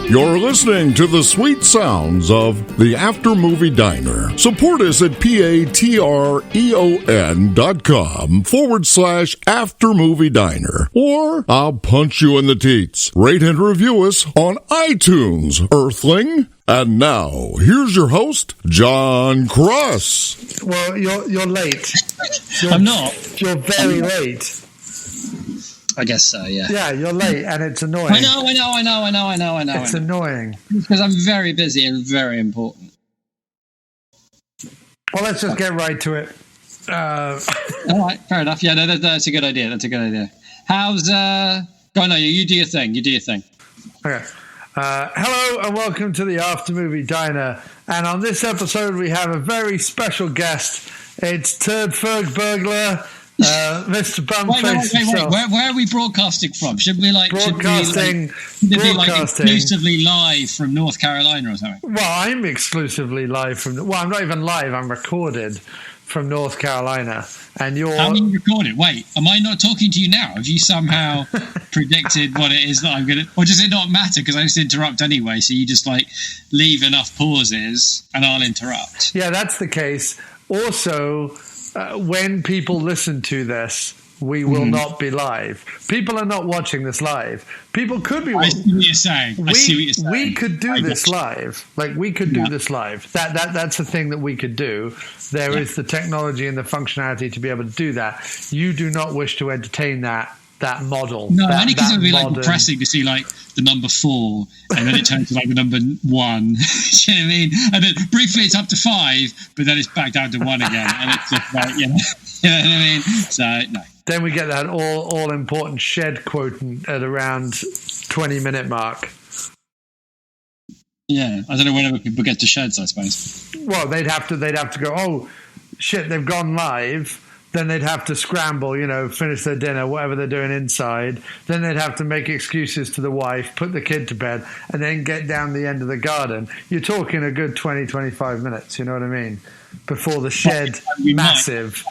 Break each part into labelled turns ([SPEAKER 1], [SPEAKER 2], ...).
[SPEAKER 1] You're listening to the sweet sounds of the After Movie Diner. Support us at patreon.com/After Movie Diner. Or I'll punch you in the teats. Rate and review us on iTunes, Earthling. And now, here's your host, John Cross.
[SPEAKER 2] Well, you're late.
[SPEAKER 3] I'm not.
[SPEAKER 2] You're very late.
[SPEAKER 3] I guess so, yeah.
[SPEAKER 2] Yeah, you're late, and it's annoying.
[SPEAKER 3] I know.
[SPEAKER 2] It's annoying.
[SPEAKER 3] Because I'm very busy and very important.
[SPEAKER 2] Well, let's just get right to it.
[SPEAKER 3] All right, fair enough. Yeah, no, that's a good idea. How's... Go on, no, you do your thing.
[SPEAKER 2] Okay. Hello, and welcome to the After Movie Diner. And on this episode, we have a very special guest. It's Turd Ferg Burglar... Mr. Bumface himself.
[SPEAKER 3] Where are we broadcasting from? Should we
[SPEAKER 2] broadcasting
[SPEAKER 3] exclusively live from North Carolina or something?
[SPEAKER 2] Well, I'm exclusively live from. Well, I'm not even live. I'm recorded from North Carolina, and you're.
[SPEAKER 3] How do you record it? Wait, am I not talking to you now? Have you somehow predicted what it is that I'm gonna? Or does it not matter because I just interrupt anyway? So you just leave enough pauses, and I'll interrupt.
[SPEAKER 2] Yeah, that's the case. Also. When people listen to this, we will not be live. People are not watching this live. People could be.
[SPEAKER 3] I see what you're saying.
[SPEAKER 2] We could do this live. We could do this live. That's the thing that we could do. There is the technology and the functionality to be able to do that. You do not wish to entertain that model.
[SPEAKER 3] No, only because it would be depressing to see the number 4 and then it turns to the number 1. Do you know what I mean? And then briefly it's up to 5, but then it's back down to 1 again, and it's just you know what I mean? So no.
[SPEAKER 2] Then we get that all important shed quotient at around 20-minute mark.
[SPEAKER 3] Yeah, I don't know whenever people get to sheds. I suppose.
[SPEAKER 2] Well, they'd have to go. Oh shit, they've gone live. Then they'd have to scramble, finish their dinner, whatever they're doing inside. Then they'd have to make excuses to the wife, put the kid to bed, and then get down the end of the garden. You're talking a good 20, 25 minutes, you know what I mean? Before the shed massive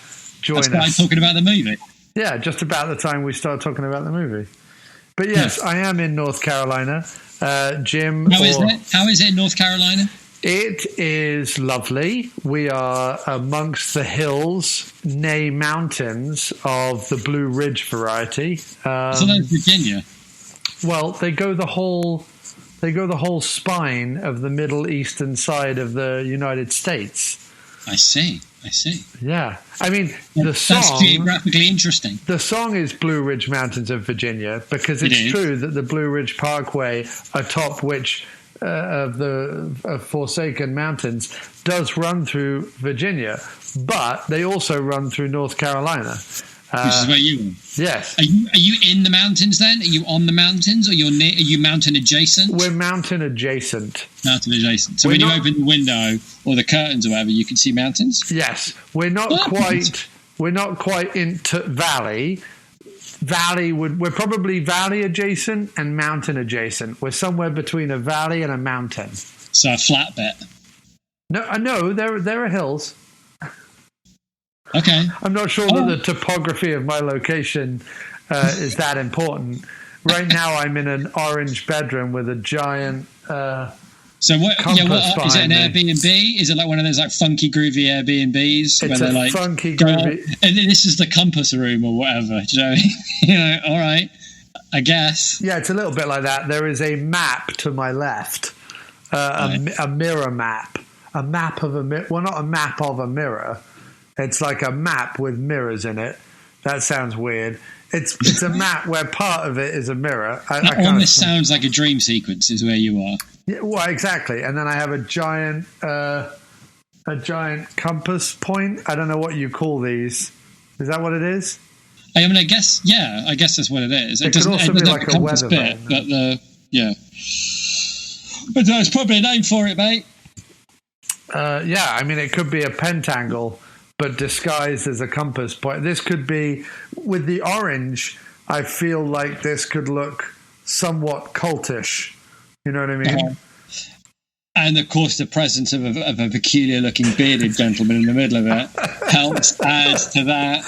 [SPEAKER 2] join us.
[SPEAKER 3] That's talking about the movie.
[SPEAKER 2] Yeah, just about the time we start talking about the movie. But yes, I am in North Carolina. Jim.
[SPEAKER 3] How is it in North Carolina?
[SPEAKER 2] It is lovely. We are amongst the hills, nay mountains, of the Blue Ridge variety.
[SPEAKER 3] So that's Virginia.
[SPEAKER 2] Well, they go the whole spine of the Middle Eastern side of the United States.
[SPEAKER 3] I see.
[SPEAKER 2] Yeah. I mean, the song...
[SPEAKER 3] That's geographically interesting.
[SPEAKER 2] The song is Blue Ridge Mountains of Virginia because it's true that the Blue Ridge Parkway, atop which... of the Forsaken Mountains does run through Virginia, but they also run through North Carolina.
[SPEAKER 3] Which is where you are.
[SPEAKER 2] Yes.
[SPEAKER 3] Are you in the mountains then? Are you on the mountains, or are you mountain adjacent?
[SPEAKER 2] We're mountain adjacant.
[SPEAKER 3] Mountain adjacent. So when you open the window or the curtains or whatever, you can see mountains?
[SPEAKER 2] Yes. We're not quite into valley. We're probably valley adjacent and mountain adjacent. We're somewhere between a valley and a mountain.
[SPEAKER 3] So a flat bit.
[SPEAKER 2] No, there are hills.
[SPEAKER 3] Okay.
[SPEAKER 2] I'm not sure that the topography of my location is that important. Right now, I'm in an orange bedroom with a giant.
[SPEAKER 3] So what? Is it an Airbnb? Is it one of those funky groovy Airbnbs?
[SPEAKER 2] It's a funky groovy.
[SPEAKER 3] And this is the compass room or whatever. Do you know what I mean? All right, I guess.
[SPEAKER 2] Yeah, it's a little bit like that. There is a map to my left, a mirror map, a map of a mirror. Well, not a map of a mirror. It's like a map with mirrors in it. That sounds weird. It's a map where part of it is a mirror.
[SPEAKER 3] It almost sounds like a dream sequence is where you are.
[SPEAKER 2] Yeah, well, exactly. And then I have a giant compass point. I don't know what you call these. Is that what it is?
[SPEAKER 3] I mean, I guess that's what it is.
[SPEAKER 2] It could also be like a weather vane.
[SPEAKER 3] But there's probably a name for it, mate.
[SPEAKER 2] Yeah, I mean, it could be a pentangle, but disguised as a compass point. This could be, with the orange, I feel like this could look somewhat cultish. You know what I mean?
[SPEAKER 3] And of course, the presence of a peculiar-looking bearded gentleman in the middle of it helps add to that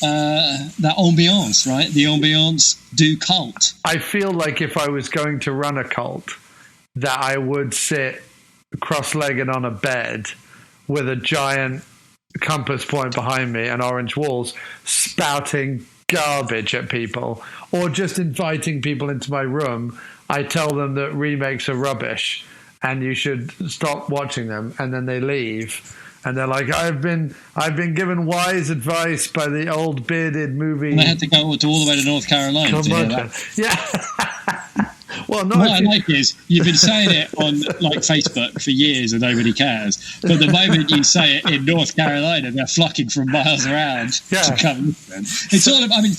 [SPEAKER 3] ambiance, right? The ambiance du cult.
[SPEAKER 2] I feel like if I was going to run a cult, that I would sit cross-legged on a bed with a giant compass point behind me and orange walls, spouting garbage at people, or just inviting people into my room. I tell them that remakes are rubbish and you should stop watching them, and then they leave. And they're like, I've been given wise advice by the old bearded movie.
[SPEAKER 3] And they had to go all the way to North Carolina to hear that.
[SPEAKER 2] Yeah. Well,
[SPEAKER 3] what I like is you've been saying it on like Facebook for years and nobody cares. But the moment you say it in North Carolina, they're flocking from miles around to come listen. It's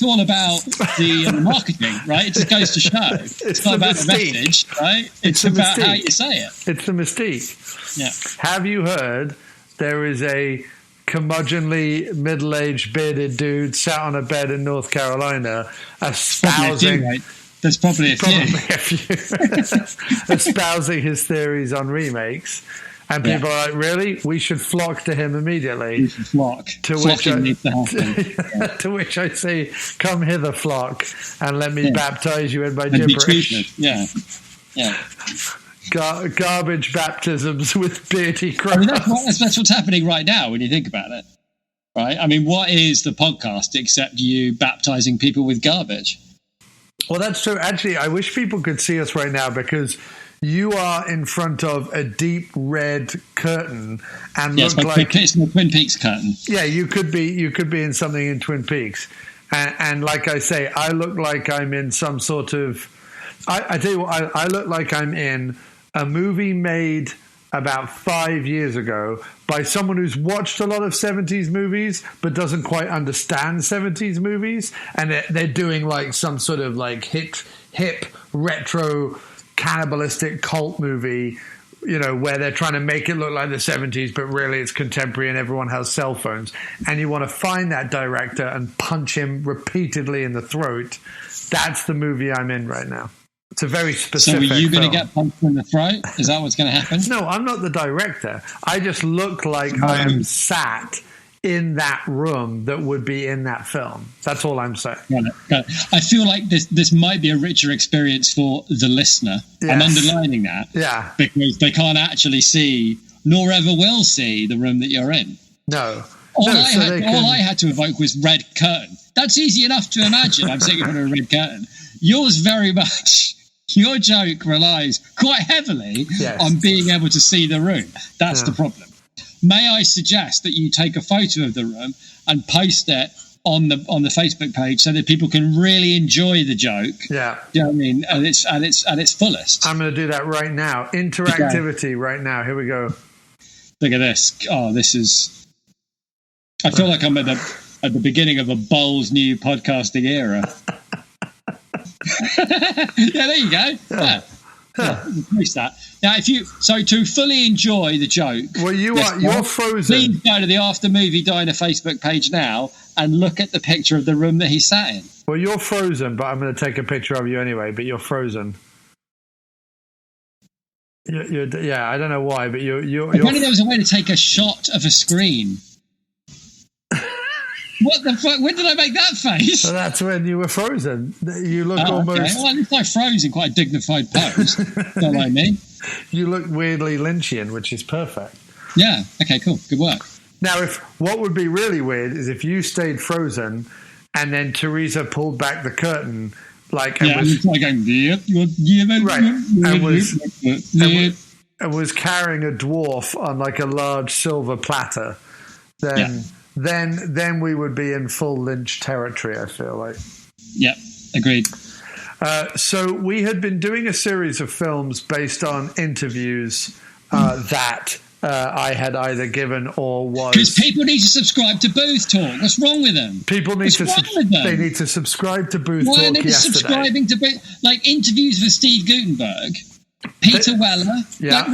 [SPEAKER 3] all about the marketing, right? It just goes to show. It's not about the message, right? It's about how you say it.
[SPEAKER 2] It's the mystique.
[SPEAKER 3] Yeah.
[SPEAKER 2] Have you heard there is a curmudgeonly, middle-aged, bearded dude sat on a bed in North Carolina espousing...
[SPEAKER 3] There's probably a few.
[SPEAKER 2] Espousing his theories on remakes. And people are like, really? We should flock to him immediately.
[SPEAKER 3] We should flock.
[SPEAKER 2] To which I say, come hither, flock, and let me baptize you in my gibberish.
[SPEAKER 3] Yeah.
[SPEAKER 2] Garbage baptisms with beardy cries.
[SPEAKER 3] I mean, that's what's happening right now when you think about it. Right? I mean, what is the podcast except you baptizing people with garbage?
[SPEAKER 2] Well, that's true. Actually, I wish people could see us right now because you are in front of a deep red curtain and look like
[SPEAKER 3] it's the Twin Peaks curtain.
[SPEAKER 2] Yeah, you could be in something in Twin Peaks, and like I say, I look like I'm in some sort of. I tell you what, I look like I'm in a movie made about 5 years ago by someone who's watched a lot of 70s movies but doesn't quite understand 70s movies, and they're doing like some sort of like hip retro cannibalistic cult movie, you know, where they're trying to make it look like the 70s but really it's contemporary and everyone has cell phones, and you want to find that director and punch him repeatedly in the throat. That's the movie I'm in right now. It's a very specific.
[SPEAKER 3] So are you going to get punched in the throat? Is that what's going to happen?
[SPEAKER 2] No, I'm not the director. I just look like I am sat in that room that would be in that film. That's all I'm saying.
[SPEAKER 3] Got it. I feel like this might be a richer experience for the listener. Yes. I'm underlining that.
[SPEAKER 2] Yeah.
[SPEAKER 3] Because they can't actually see, nor ever will see, the room that you're in.
[SPEAKER 2] No.
[SPEAKER 3] All I had to evoke was red curtain. That's easy enough to imagine. I'm sitting in front of a red curtain. Yours very much. Your joke relies quite heavily on being able to see the room. That's the problem. May I suggest that you take a photo of the room and post it on the Facebook page so that people can really enjoy the joke?
[SPEAKER 2] Yeah.
[SPEAKER 3] You know what I mean? At its fullest.
[SPEAKER 2] I'm going to do that right now. Interactivity right now. Here we go.
[SPEAKER 3] Look at this. Oh, this is... I feel like I'm at the beginning of a Bowles new podcasting era. Yeah, there you go. Yeah. That. Now, to fully enjoy the joke,
[SPEAKER 2] well, you're frozen.
[SPEAKER 3] Please go to the After Movie Diner Facebook page now and look at the picture of the room that he sat in.
[SPEAKER 2] Well, you're frozen, but I'm going to take a picture of you anyway. But you're frozen. Yeah, I don't know why, but you're.
[SPEAKER 3] Apparently, there was a way to take a shot of a screen. What the fuck? When did I make that face?
[SPEAKER 2] So that's when you were frozen. You look almost...
[SPEAKER 3] Okay. Well, at least I froze in quite a dignified pose. Don't like me.
[SPEAKER 2] You look weirdly Lynchian, which is perfect.
[SPEAKER 3] Yeah. Okay, cool. Good work.
[SPEAKER 2] Now, what would be really weird is if you stayed frozen and then Teresa pulled back the curtain, like... And was carrying a dwarf on like a large silver platter, then we would be in full Lynch territory, I feel like.
[SPEAKER 3] Yeah, agreed.
[SPEAKER 2] So we had been doing a series of films based on interviews that I had either given or was...
[SPEAKER 3] Because people need to subscribe to Booth Talk. What's wrong with them?
[SPEAKER 2] People need they need to subscribe to Booth Talk.
[SPEAKER 3] Why are they subscribing to Booth? Like interviews with Steve Guttenberg, Peter Weller.
[SPEAKER 2] Yeah.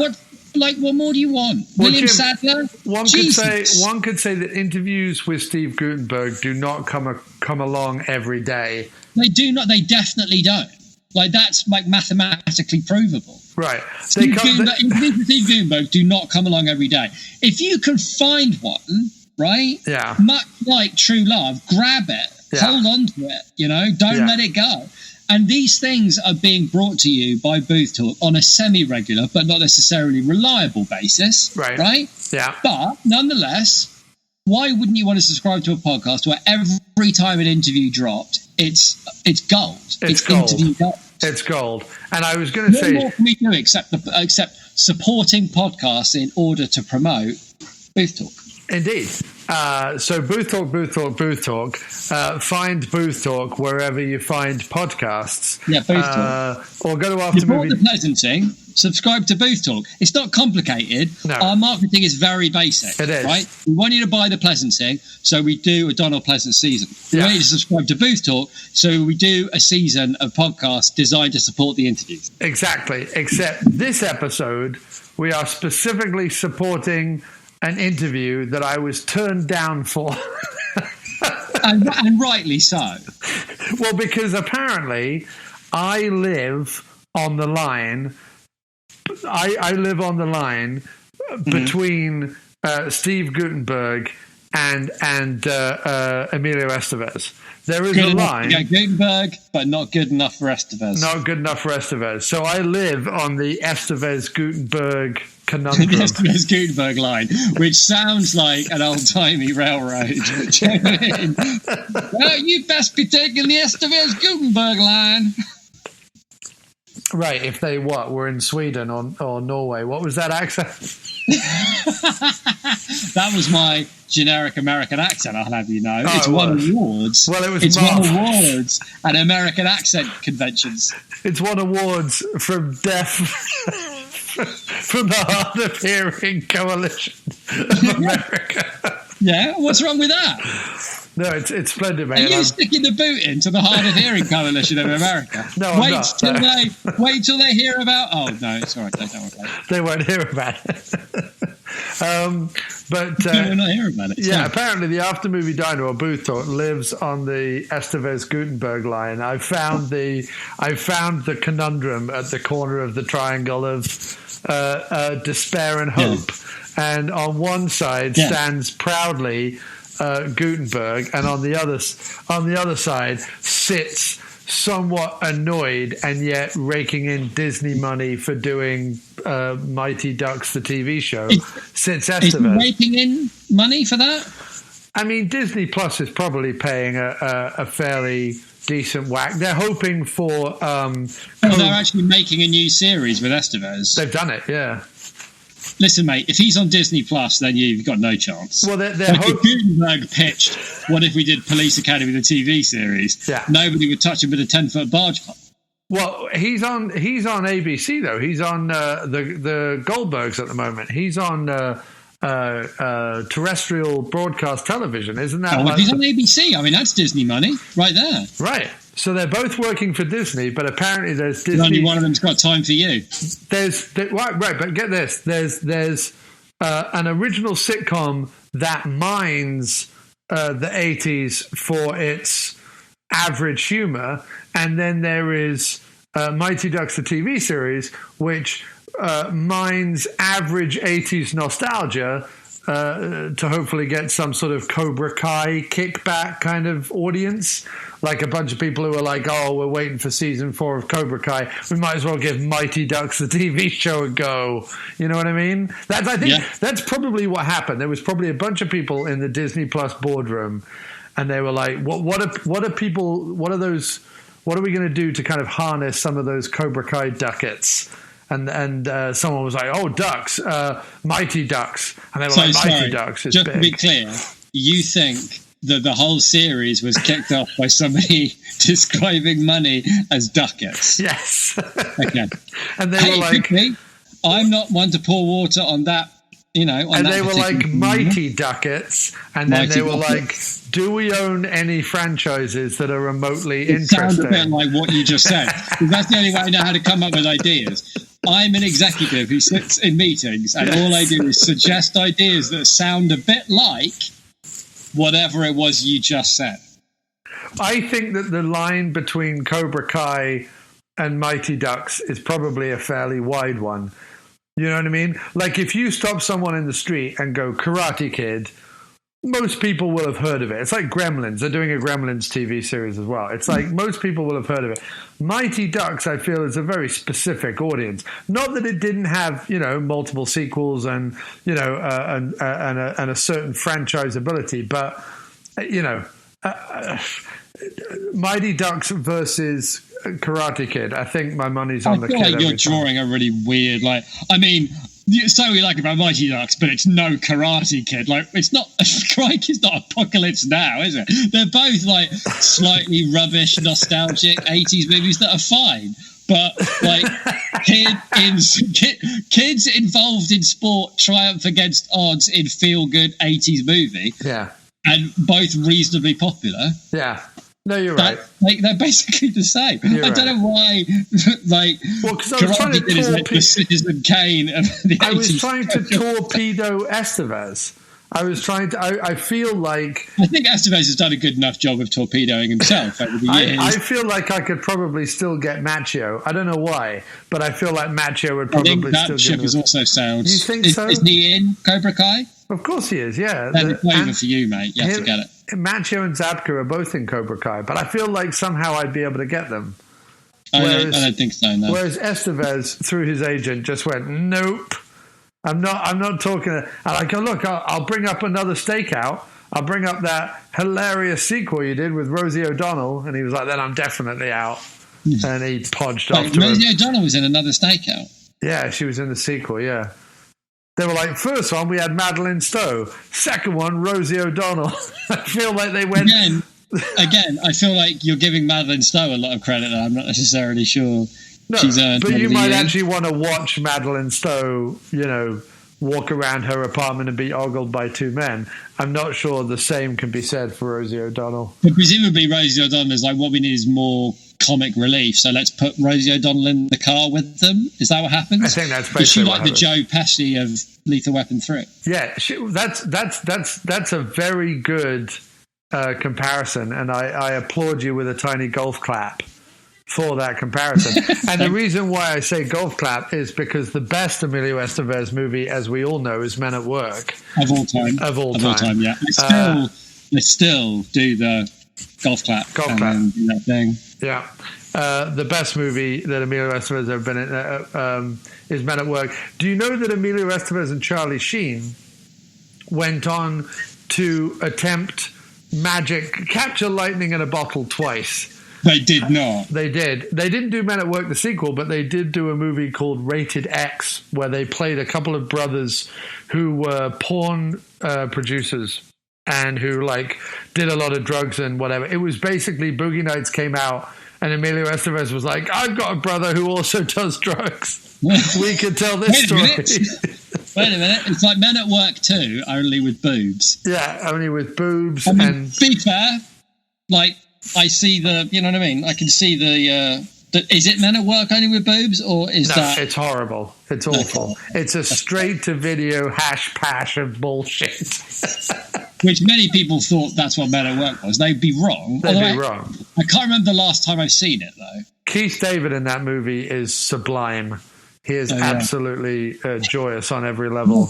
[SPEAKER 3] What more do you want? William Sadler?
[SPEAKER 2] One could say that interviews with Steve Guttenberg do not come along every day.
[SPEAKER 3] They do not. They definitely don't. Like that's like mathematically provable.
[SPEAKER 2] Right.
[SPEAKER 3] Interviews with Steve Guttenberg do not come along every day. If you can find one, right?
[SPEAKER 2] Yeah.
[SPEAKER 3] Much like True Love, grab it, hold on to it. You know, don't let it go. And these things are being brought to you by Booth Talk on a semi-regular, but not necessarily reliable basis. Right?
[SPEAKER 2] Yeah.
[SPEAKER 3] But nonetheless, why wouldn't you want to subscribe to a podcast where every time an interview dropped, it's gold? It's
[SPEAKER 2] gold.
[SPEAKER 3] Interview gold.
[SPEAKER 2] It's gold. And I was going to say...
[SPEAKER 3] What more can we do except supporting podcasts in order to promote Booth Talk?
[SPEAKER 2] Indeed. So Booth Talk. Find Booth Talk wherever you find podcasts.
[SPEAKER 3] Yeah, Booth Talk.
[SPEAKER 2] Or go to After Movie.
[SPEAKER 3] The Pleasanting, subscribe to Booth Talk. It's not complicated.
[SPEAKER 2] No.
[SPEAKER 3] Our marketing is very basic.
[SPEAKER 2] It is.
[SPEAKER 3] Right? We want you to buy the Pleasanting, so we do a Donald Pleasant season. We want you to subscribe to Booth Talk, so we do a season of podcasts designed to support the interviews.
[SPEAKER 2] Exactly. Except this episode, we are specifically supporting an interview that I was turned down for.
[SPEAKER 3] and rightly so.
[SPEAKER 2] Well, because apparently I live on the line. I live on the line between Steve Guttenberg and Emilio Estevez. There is a line.
[SPEAKER 3] Yeah, Guttenberg, but not good enough for Estevez.
[SPEAKER 2] Not good enough for Estevez. So I live on the Estevez-Guttenberg conundrum.
[SPEAKER 3] The Estevez-Guttenberg line, which sounds like an old-timey railroad. Do you know what I mean? Well, you best be taking the Estevez-Guttenberg line.
[SPEAKER 2] Right, if they were in Sweden or Norway. What was that accent?
[SPEAKER 3] That was my generic American accent, I'll have you know. It's
[SPEAKER 2] won
[SPEAKER 3] awards.
[SPEAKER 2] Well, it was
[SPEAKER 3] won awards at American accent conventions.
[SPEAKER 2] It's won awards from from the Hard of Hearing Coalition of America.
[SPEAKER 3] Yeah, what's wrong with that?
[SPEAKER 2] No, it's splendid, mate.
[SPEAKER 3] Are you sticking the boot into the Hard of Hearing Coalition of America?
[SPEAKER 2] No, I'm not.
[SPEAKER 3] Wait till they hear about... Oh, no, it's all right. Don't worry about it.
[SPEAKER 2] They won't hear about it.
[SPEAKER 3] We're not hearing about it.
[SPEAKER 2] Yeah, apparently the After Movie Diner or Booth Talk lives on the Estevez-Guttenberg line. I found the conundrum at the corner of the triangle of despair and hope. Yeah. And on one side stands proudly Guttenberg, and on the other side sits somewhat annoyed and yet raking in Disney money for doing Mighty Ducks, the TV show. Sits Estevez.
[SPEAKER 3] Is raking in money for that?
[SPEAKER 2] I mean, Disney Plus is probably paying a fairly decent whack. They're hoping for...
[SPEAKER 3] they're actually making a new series with Estevez.
[SPEAKER 2] They've done it, yeah.
[SPEAKER 3] Listen, mate, if he's on Disney Plus, then you've got no chance.
[SPEAKER 2] Well, if
[SPEAKER 3] Gutenberg pitched, what if we did Police Academy, the TV series? Yeah. Nobody would touch him with a 10-foot barge pole.
[SPEAKER 2] Well, he's on ABC, though. He's on the Goldbergs at the moment. He's on terrestrial broadcast television, isn't that?
[SPEAKER 3] If he's on ABC, I mean, that's Disney money right there.
[SPEAKER 2] Right. So they're both working for Disney, but apparently there's Disney.
[SPEAKER 3] Only one of them's got time for you.
[SPEAKER 2] Right, but get this: there's an original sitcom that mines the 80s for its average humor, and then there is Mighty Ducks, the TV series, which mines average 80s nostalgia to hopefully get some sort of Cobra Kai kickback kind of audience. Like a bunch of people who are like, oh, we're waiting for season 4 of Cobra Kai. We might as well give Mighty Ducks, the TV show, a go. You know what I mean? I think that's probably what happened. There was probably a bunch of people in the Disney Plus boardroom, and they were like, what are we going to do to kind of harness some of those Cobra Kai ducats? And someone was like, oh, ducks, Mighty Ducks. And they were Mighty Ducks is
[SPEAKER 3] just
[SPEAKER 2] big.
[SPEAKER 3] To be clear, you think that the whole series was kicked off by somebody describing money as ducats?
[SPEAKER 2] Yes.
[SPEAKER 3] Okay.
[SPEAKER 2] And they were like...
[SPEAKER 3] I'm not one to pour water on that,
[SPEAKER 2] and they were like Mighty Ducats. And then they were like, do we own any franchises that are remotely interesting?
[SPEAKER 3] It sounds a bit like what you just said. That's the only way I know how to come up with ideas. I'm an executive who sits in meetings, and all I do is suggest ideas that sound a bit like whatever it was you just said.
[SPEAKER 2] I think that the line between Cobra Kai and Mighty Ducks is probably a fairly wide one. You know what I mean? Like if you stop someone in the street and go, Karate Kid, most people will have heard of it. It's like Gremlins. They're doing a Gremlins TV series as well. It's like most people will have heard of it. Mighty Ducks, I feel, is a very specific audience. Not that it didn't have, multiple sequels and, and a certain franchisability, but, Mighty Ducks versus Karate Kid. I think my money's on the kid.
[SPEAKER 3] I feel like you're drawing a really weird, so we like about Mighty Ducks, but it's no Karate Kid. Like, it's not, Karate Kid's not Apocalypse Now, is it? They're both like slightly rubbish, nostalgic 80s movies that are fine. But like kids involved in sport triumph against odds in feel-good 80s movie.
[SPEAKER 2] Yeah.
[SPEAKER 3] And both reasonably popular.
[SPEAKER 2] Yeah. No, you're right.
[SPEAKER 3] They're basically the same. I don't know why.
[SPEAKER 2] Because I was trying to
[SPEAKER 3] the Citizen Kane of the 80s.
[SPEAKER 2] I was trying to torpedo Estevez. I feel like...
[SPEAKER 3] I think Estevez has done a good enough job of torpedoing himself over the years.
[SPEAKER 2] I feel like I could probably still get Macchio. I don't know why, but I feel like Macchio would probably still get...
[SPEAKER 3] I think that ship has also sailed.
[SPEAKER 2] You think so?
[SPEAKER 3] Is he in Cobra Kai?
[SPEAKER 2] Of course he is, yeah.
[SPEAKER 3] Then it's over for you, mate. You have to get it.
[SPEAKER 2] Macchio and Zabka are both in Cobra Kai, but I feel like somehow I'd be able to get them.
[SPEAKER 3] I don't think so, no.
[SPEAKER 2] Whereas Estevez, through his agent, just went, nope. I'm not talking. And I go, look, I'll bring up another stakeout. I'll bring up that hilarious sequel you did with Rosie O'Donnell. And he was like, then I'm definitely out. And he podged off to
[SPEAKER 3] Rosie O'Donnell was in another stakeout.
[SPEAKER 2] Yeah, she was in the sequel, yeah. They were like, first one, we had Madeline Stowe. Second one, Rosie O'Donnell. I feel like they went...
[SPEAKER 3] Again, I feel like you're giving Madeline Stowe a lot of credit that I'm not necessarily sure she's earned.
[SPEAKER 2] But you might actually want to watch Madeline Stowe, walk around her apartment and be ogled by two men. I'm not sure the same can be said for Rosie O'Donnell.
[SPEAKER 3] But presumably Rosie O'Donnell is like, what we need is more comic relief, so let's put Rosie O'Donnell in the car with them. Is that what happens?
[SPEAKER 2] I think that's basically
[SPEAKER 3] Is she like
[SPEAKER 2] what
[SPEAKER 3] the Joe Pesci of Lethal Weapon 3?
[SPEAKER 2] Yeah, that's a very good comparison, and I applaud you with a tiny golf clap for that comparison. And the reason why I say golf clap is because the best Emilio Estevez movie, as we all know, is Men at Work.
[SPEAKER 3] Of all time, yeah. They still do the golf clap. And do that thing.
[SPEAKER 2] Yeah. The best movie that Emilio Estevez has ever been in is Men at Work. Do you know that Emilio Estevez and Charlie Sheen went on to attempt capture lightning in a bottle twice?
[SPEAKER 3] They did not.
[SPEAKER 2] They did. They didn't do Men at Work, the sequel, but they did do a movie called Rated X, where they played a couple of brothers who were porn producers and who did a lot of drugs and whatever. It was basically Boogie Nights came out, and Emilio Estevez was like, I've got a brother who also does drugs. We could tell this story.
[SPEAKER 3] Wait a minute. It's like Men at Work 2, only with boobs.
[SPEAKER 2] Yeah, only with boobs.
[SPEAKER 3] I mean, to be fair, I see the, you know what I mean? I can see the is it Men at Work only with boobs, or is that...
[SPEAKER 2] No, it's horrible. It's awful. It's a straight-to-video hash-pash of bullshit.
[SPEAKER 3] Which many people thought that's what Men at Work was. They'd be wrong.
[SPEAKER 2] They'd be wrong.
[SPEAKER 3] I can't remember the last time I've seen it, though.
[SPEAKER 2] Keith David in that movie is sublime. He is absolutely joyous on every level.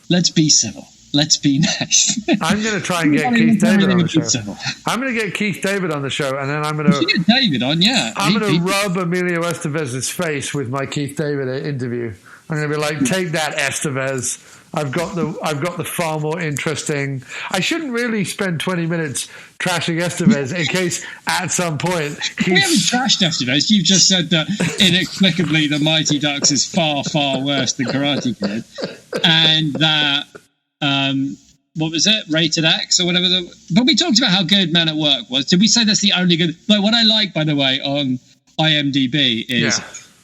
[SPEAKER 3] Let's be civil. Let's be nice.
[SPEAKER 2] I'm going to try and get Keith David on the show. I'm going to get Keith David on the show, and then I'm going to
[SPEAKER 3] get David on. Yeah,
[SPEAKER 2] I'm going to rub Emilio Estevez's face with my Keith David interview. I'm going to be like, "Take that, Estevez. I've got the far more interesting." I shouldn't really spend 20 minutes trashing Estevez in case at some point
[SPEAKER 3] we haven't trashed Estevez. You've just said that inexplicably the Mighty Ducks is far, far worse than Karate Kid, and that. What was it? Rated X or whatever. But we talked about how good Men at Work was. Did we say that's the only good? Like, what I like, by the way, on IMDb is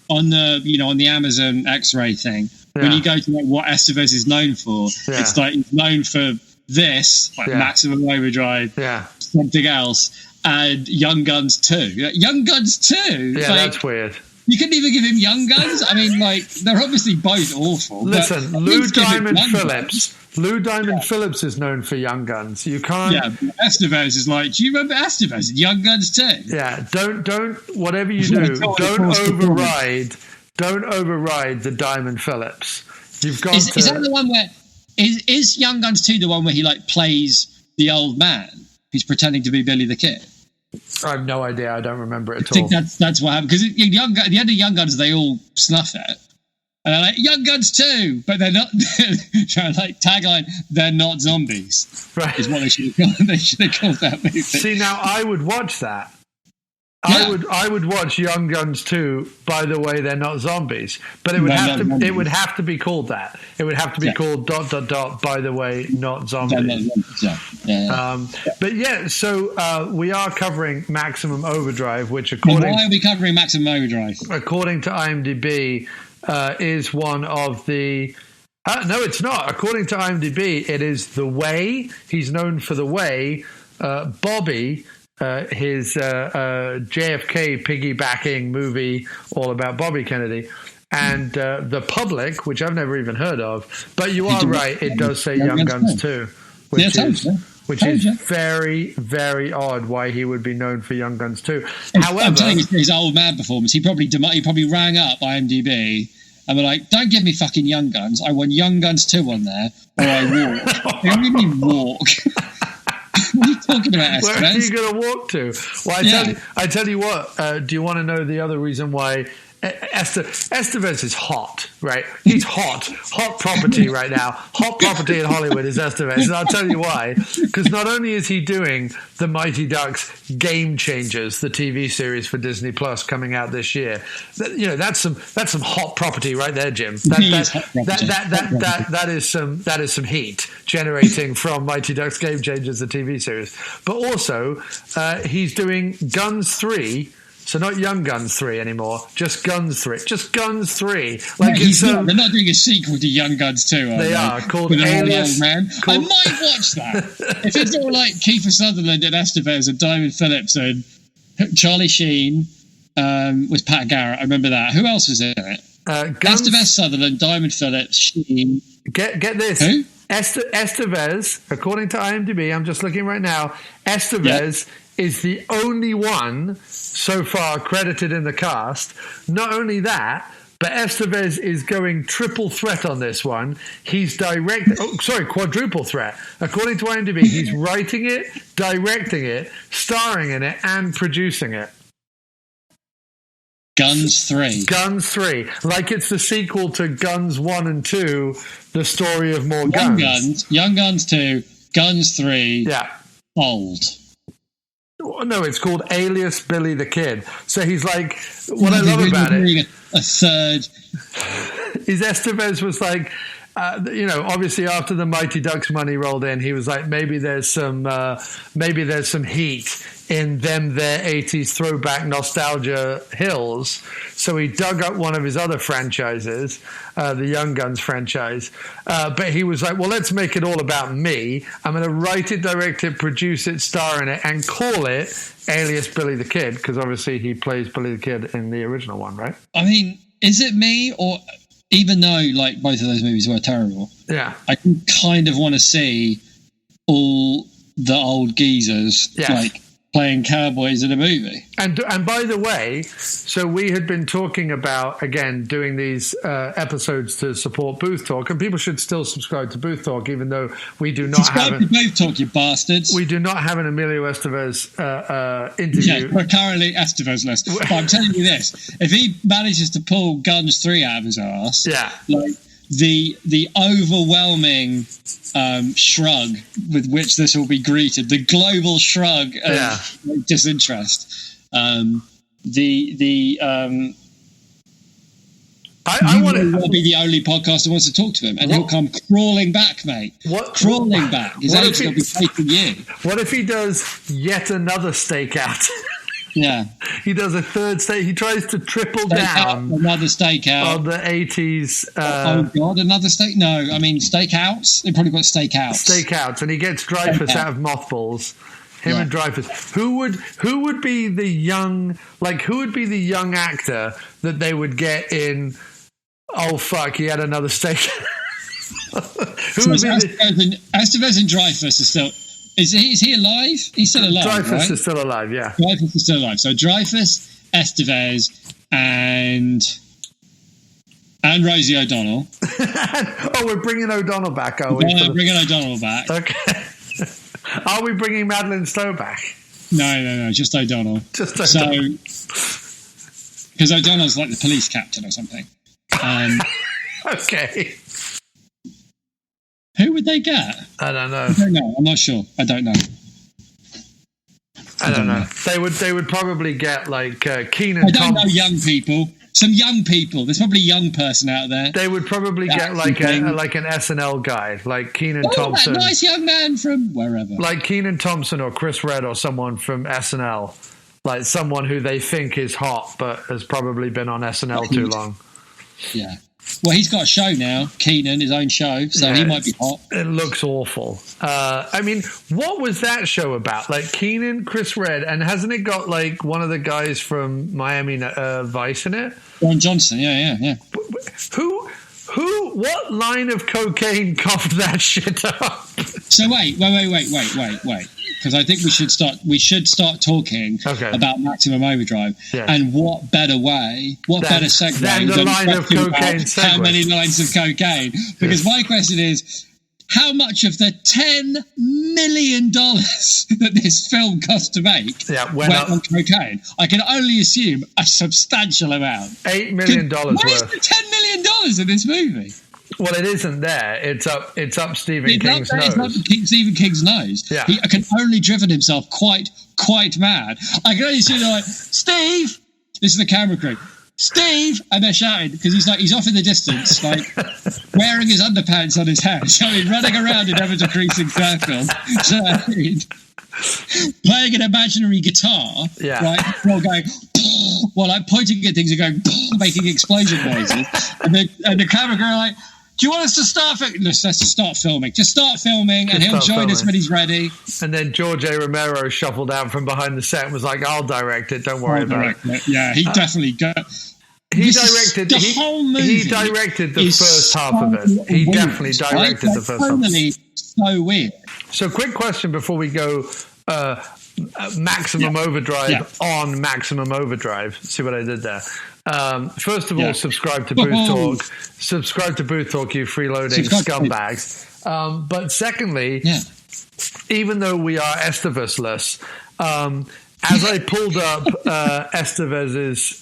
[SPEAKER 3] on the Amazon X-ray thing. When you go to what Estevez is known for, it's like he's known for this, Maximum Overdrive, something else, and Young Guns 2. Young Guns 2.
[SPEAKER 2] Yeah, that's weird.
[SPEAKER 3] You couldn't even give him Young Guns? I mean, they're obviously both awful.
[SPEAKER 2] Listen, Lou Diamond Phillips. Lou Diamond Phillips is known for Young Guns. You can't...
[SPEAKER 3] Yeah, Estevez is like, do you remember Estevez? Young Guns too?
[SPEAKER 2] Yeah, don't whatever you do, don't override the Diamond Phillips. You've got
[SPEAKER 3] Is that the one where Is Young Guns 2 the one where he like plays the old man who's pretending to be Billy the Kid?
[SPEAKER 2] I have no idea. I don't remember it at
[SPEAKER 3] I think
[SPEAKER 2] all.
[SPEAKER 3] that's what happened, because at the end of Young Guns they all snuff it. And they're like, Young Guns 2, but they're not, trying to like tagline, they're not zombies.
[SPEAKER 2] Right.
[SPEAKER 3] Is what they should have called, that movie.
[SPEAKER 2] See, now I would watch that.
[SPEAKER 3] Yeah.
[SPEAKER 2] I would watch Young Guns 2, by the way, they're not zombies. But it would have to be called that. It would have to be called ... by the way, not zombies. But yeah, so we are covering Maximum Overdrive, which
[SPEAKER 3] why are we covering Maximum Overdrive?
[SPEAKER 2] According to IMDb, is one of the... no, it's not. According to IMDb, it is The Way. He's known for The Way. Bobby, his JFK piggybacking movie all about Bobby Kennedy. And The Public, which I've never even heard of. But you are right. It does say Young Guns 2, which is very, very odd why he would be known for Young Guns 2. However,
[SPEAKER 3] I'm telling you, his old man performance, he probably rang up IMDb and were like, don't give me fucking Young Guns. I want Young Guns 2 on there, or I walk. What do you mean walk? What are you talking about, Estevez?
[SPEAKER 2] Where are you going to walk to? Well, I tell you what, do you want to know the other reason why Estevez is hot, right? He's hot property right now. Hot property in Hollywood is Estevez, and I'll tell you why. Because not only is he doing the Mighty Ducks Game Changers, the TV series for Disney Plus coming out this year, that's some hot property right there, Jim. That is some heat generating from Mighty Ducks Game Changers, the TV series. But also, he's doing Guns 3. So not Young Guns 3 anymore, just Guns 3. Just Guns 3. Like
[SPEAKER 3] they're not doing a sequel to Young Guns 2, are they?
[SPEAKER 2] They are, called Alias.
[SPEAKER 3] Man. I might watch that. If it's all like Kiefer Sutherland and Estevez and Diamond Phillips and Charlie Sheen was Pat Garrett, I remember that. Who else was in it? Estevez, Sutherland, Diamond Phillips, Sheen.
[SPEAKER 2] Get this.
[SPEAKER 3] Who?
[SPEAKER 2] Estevez, according to IMDb, I'm just looking right now, Estevez is the only one so far credited in the cast. Not only that, but Estevez is going triple threat on this one. He's quadruple threat. According to IMDb, he's writing it, directing it, starring in it, and producing it.
[SPEAKER 3] Guns 3.
[SPEAKER 2] Guns 3. Like it's the sequel to Guns 1 and 2, the story of more guns.
[SPEAKER 3] Young Guns 2, Guns 3.
[SPEAKER 2] Yeah.
[SPEAKER 3] Old.
[SPEAKER 2] No, it's called Alias Billy the Kid. So he's like, what I love about it,
[SPEAKER 3] a third.
[SPEAKER 2] Is Estevez was like, obviously after the Mighty Ducks money rolled in, he was like, maybe there's some heat in them their 80s throwback nostalgia hills. So he dug up one of his other franchises, the Young Guns franchise. But he was like, well, let's make it all about me. I'm going to write it, direct it, produce it, star in it, and call it Alias Billy the Kid, because obviously he plays Billy the Kid in the original one, right?
[SPEAKER 3] I mean, is it me, or even though like both of those movies were terrible, I can kind of want to see all the old geezers like playing cowboys in a movie.
[SPEAKER 2] And by the way, so we had been talking about, again, doing these episodes to support Booth Talk, and people should still subscribe to Booth Talk, even though we do not
[SPEAKER 3] subscribe to Booth Talk, you bastards.
[SPEAKER 2] We do not have an Emilio Estevez interview.
[SPEAKER 3] Yeah, we're currently Estevez list. But I'm telling you this, if he manages to pull Guns 3 out of his ass, like the overwhelming shrug with which this will be greeted, the global shrug of disinterest, I want to be the only podcast that wants to talk to him, and he'll come crawling back, mate. Crawling back. His agent's going to be taking you.
[SPEAKER 2] What if he does yet another stakeout?
[SPEAKER 3] Yeah.
[SPEAKER 2] He does a third stake. He tries to triple down.
[SPEAKER 3] Another stakeout.
[SPEAKER 2] On the 80s.
[SPEAKER 3] Oh, God, another stake? No, I mean, stakeouts? They probably got stakeouts.
[SPEAKER 2] Stakeouts. And he gets Dreyfus out of mothballs. Him and Dreyfus. Who would be the young actor that they would get in, oh, fuck, he had another stakeout?
[SPEAKER 3] Estevez and Dreyfus are still... Is he alive? He's still alive,
[SPEAKER 2] Dreyfus is still alive, yeah.
[SPEAKER 3] Dreyfus is still alive. So Dreyfus, Estevez, and And Rosie O'Donnell.
[SPEAKER 2] Oh, we're bringing O'Donnell back, are we?
[SPEAKER 3] Yeah, bringing O'Donnell back.
[SPEAKER 2] Okay. Are we bringing Madeleine Stowe back?
[SPEAKER 3] No, just O'Donnell.
[SPEAKER 2] Just O'Donnell.
[SPEAKER 3] So, because O'Donnell's like the police captain or something.
[SPEAKER 2] Okay.
[SPEAKER 3] Who would they get?
[SPEAKER 2] I don't know.
[SPEAKER 3] I don't know. I'm not sure. I don't know.
[SPEAKER 2] I don't know. They would probably get like Keenan.
[SPEAKER 3] I don't know young people. Some young people. There's probably a young person out there.
[SPEAKER 2] They would probably get like an SNL guy, like Kenan Thompson.
[SPEAKER 3] That nice young man from wherever.
[SPEAKER 2] Like Kenan Thompson or Chris Redd or someone from SNL. Like someone who they think is hot but has probably been on SNL too long.
[SPEAKER 3] Yeah. Well, he's got a show now, Kenan, his own show, so he might be hot.
[SPEAKER 2] It looks awful. I mean, what was that show about? Like Kenan, Chris Redd, and hasn't it got like one of the guys from Miami Vice in it?
[SPEAKER 3] Ron Johnson, yeah.
[SPEAKER 2] What line of cocaine coughed that shit up?
[SPEAKER 3] So wait. Because I think we should start talking about Maximum Overdrive. Yeah. And what better segue
[SPEAKER 2] than the line of cocaine segue.
[SPEAKER 3] How many lines of cocaine? Because my question is, how much of the $10 million that this film cost to make went on cocaine? I can only assume a substantial amount.
[SPEAKER 2] $8 million worth.
[SPEAKER 3] Where's the $10 million in this movie?
[SPEAKER 2] Well, it isn't there. It's up Stephen King's nose.
[SPEAKER 3] It's up Stephen King's nose.
[SPEAKER 2] Yeah.
[SPEAKER 3] He can only driven himself quite mad. I can only see like, Steve! This is the camera crew. Steve! And they're shouting because he's off in the distance, like wearing his underpants on his head, running around in ever-decreasing circles. Playing an imaginary guitar, right? While going, while like pointing at things and going, making explosion noises. And the camera girl like, do you want us to start? Let's just start filming. Just start filming, and he'll join us when he's ready.
[SPEAKER 2] And then George A. Romero shuffled out from behind the set and was like, "I'll direct it. Don't worry about it."
[SPEAKER 3] Yeah, he definitely got.
[SPEAKER 2] He directed the
[SPEAKER 3] whole movie.
[SPEAKER 2] He directed the first half of it. He definitely directed the first half.
[SPEAKER 3] So weird.
[SPEAKER 2] So, quick question before we go. Maximum Overdrive on Maximum Overdrive. See what I did there? First of all, subscribe to Booth Talk. Subscribe to Booth Talk, you freeloading scumbags. But secondly, even though we are Estevez-less, as I pulled up Estevez's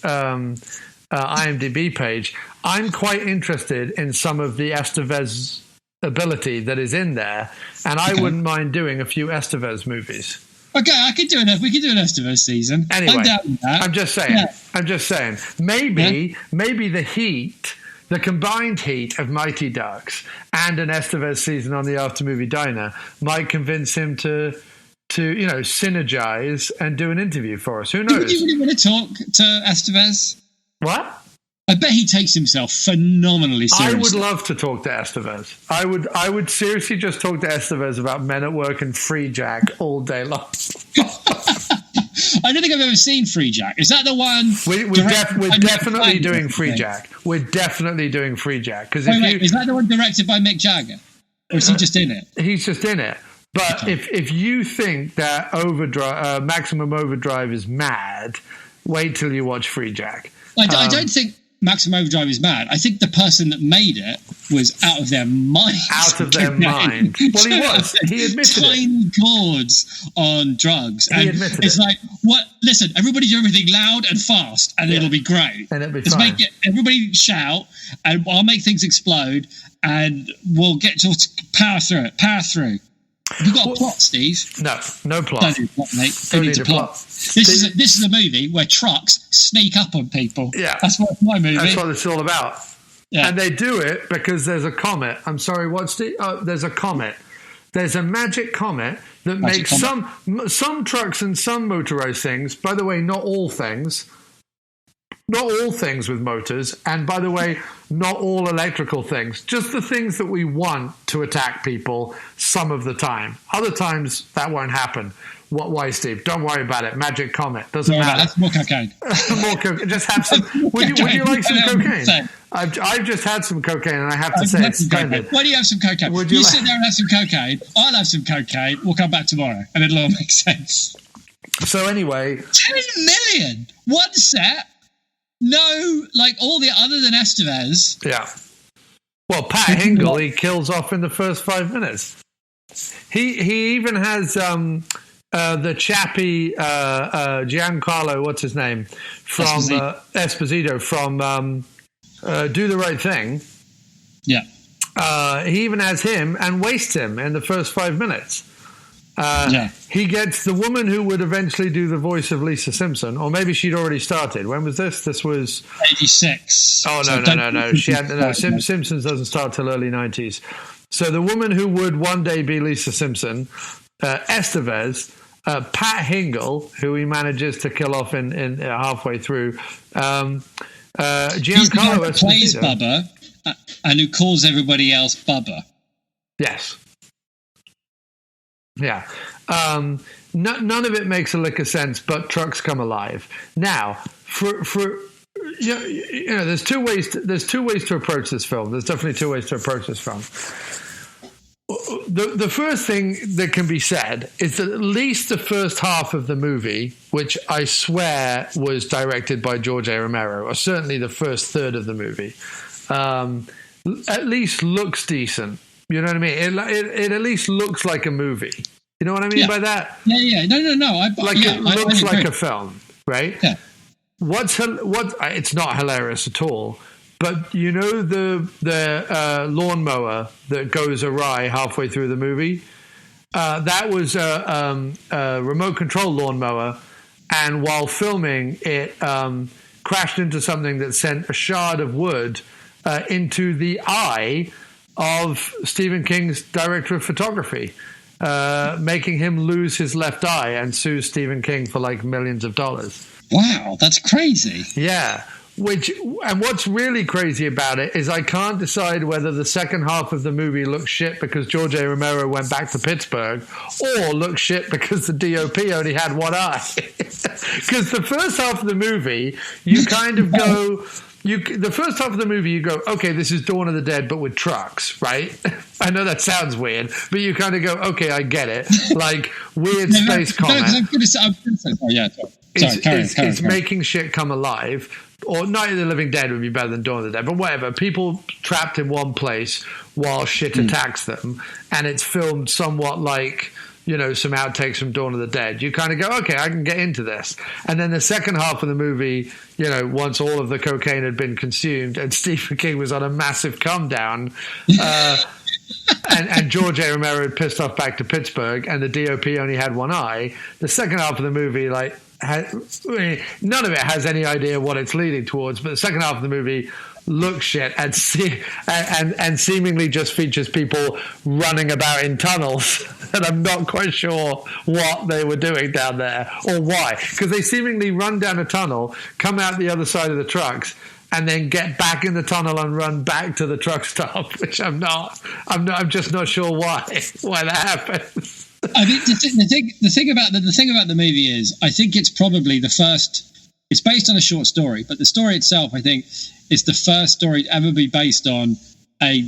[SPEAKER 2] IMDb page, I'm quite interested in some of the Estevez ability that is in there, and I wouldn't mind doing a few Estevez movies.
[SPEAKER 3] Okay, we could do an Estevez season.
[SPEAKER 2] Anyway, I'm just saying. Maybe the combined heat of Mighty Ducks and an Estevez season on the After Movie Diner might convince him to synergize and do an interview for us. Who knows?
[SPEAKER 3] Do you really want to talk to Estevez?
[SPEAKER 2] What?
[SPEAKER 3] I bet he takes himself phenomenally seriously.
[SPEAKER 2] I would love to talk to Estevez. I would seriously just talk to Estevez about Men at Work and Free Jack all day long.
[SPEAKER 3] I don't think I've ever seen Free Jack. Is that the one?
[SPEAKER 2] We're definitely doing Free Jack. We're definitely doing Free Jack. Because
[SPEAKER 3] is that the one directed by Mick Jagger? Or is he just in it?
[SPEAKER 2] He's just in it. But if you think that Maximum Overdrive is mad, wait till you watch Free Jack.
[SPEAKER 3] I don't think Maximum Overdrive is mad. I think the person that made it was out of their mind.
[SPEAKER 2] Well, he was. He admitted
[SPEAKER 3] tiny chords on drugs.
[SPEAKER 2] He admitted
[SPEAKER 3] it's like, what? Listen, everybody do everything loud and fast, and it'll be great.
[SPEAKER 2] And it'll be fine.
[SPEAKER 3] Everybody shout, and I'll make things explode, and we'll get to power through it. Power through. Have you got a plot, Steve?
[SPEAKER 2] No plot.
[SPEAKER 3] Don't need a plot, mate. Don't need a plot. This is a movie where trucks sneak up on people.
[SPEAKER 2] Yeah.
[SPEAKER 3] That's what my movie.
[SPEAKER 2] That's what it's all about. Yeah. And they do it because there's a comet. I'm sorry, what's there's a comet. There's a magic comet that makes some trucks and some motorized things. By the way, not all things. Not all things with motors, and by the way, not all electrical things. Just the things that we want to attack people some of the time. Other times, that won't happen. Why, Steve? Don't worry about it. Magic comet. Doesn't matter.
[SPEAKER 3] That's more cocaine.
[SPEAKER 2] More cocaine. Just have some. Would you like some cocaine? I've just had some cocaine, and I have to say it's splendid.
[SPEAKER 3] Why do you have some cocaine? You sit there and have some cocaine. I'll have some cocaine. We'll come back tomorrow, and it'll all make sense.
[SPEAKER 2] So anyway,
[SPEAKER 3] 10 million. One set. No, like all the other than Estevez.
[SPEAKER 2] Yeah. Well, Pat Hingle, he kills off in the first 5 minutes. He even has the chappy Giancarlo, what's his name, from Esposito from Do the Right Thing.
[SPEAKER 3] Yeah.
[SPEAKER 2] He even has him and wastes him in the first 5 minutes. He gets the woman who would eventually do the voice of Lisa Simpson, or maybe she'd already started. When was this? This was
[SPEAKER 3] 86.
[SPEAKER 2] Oh no! She had Simpsons doesn't start till early 90s. So the woman who would one day be Lisa Simpson, Estevez, Pat Hingle, who he manages to kill off in halfway through, Giancarlo
[SPEAKER 3] Esposito plays Bubba, and who calls everybody else Bubba.
[SPEAKER 2] Yes. Yeah. None of it makes a lick of sense, but trucks come alive. Now, there's two ways to approach this film. There's definitely two ways to approach this film. The first thing that can be said is that at least the first half of the movie, which I swear was directed by George A. Romero, or certainly the first third of the movie, at least looks decent. You know what I mean? It at least looks like a movie. You know what I mean by that?
[SPEAKER 3] Yeah. No.
[SPEAKER 2] It looks like a film, right?
[SPEAKER 3] Yeah.
[SPEAKER 2] It's not hilarious at all. But you know the lawnmower that goes awry halfway through the movie? That was a remote control lawnmower, and while filming, it crashed into something that sent a shard of wood into the eye of Stephen King's director of photography, making him lose his left eye and sue Stephen King for like millions of dollars.
[SPEAKER 3] Wow, that's crazy.
[SPEAKER 2] Yeah. What's really crazy about it is I can't decide whether the second half of the movie looks shit because George A. Romero went back to Pittsburgh, or looks shit because the DOP only had one eye. Because the first half of the movie, you kind of go... the first half of the movie, you go, okay, this is Dawn of the Dead, but with trucks, right? I know that sounds weird, but you kind of go, okay, I get it. Like, weird space comment. It's making shit come alive. Or Night of the Living Dead would be better than Dawn of the Dead, but whatever. People trapped in one place while shit attacks them, and it's filmed somewhat like... some outtakes from Dawn of the Dead. You kind of go, okay, I can get into this. And then the second half of the movie, once all of the cocaine had been consumed and Stephen King was on a massive come down, and George A. Romero had pissed off back to Pittsburgh, and the DOP only had one eye. The second half of the movie, none of it has any idea what it's leading towards, but the second half of the movie looks shit and seemingly just features people running about in tunnels, and I'm not quite sure what they were doing down there or why, because they seemingly run down a tunnel, come out the other side of the trucks, and then get back in the tunnel and run back to the truck stop, which I'm just not sure why that happens.
[SPEAKER 3] I think the thing about the movie is, I think it's probably the first. It's based on a short story, but the story itself, I think, is the first story to ever be based on a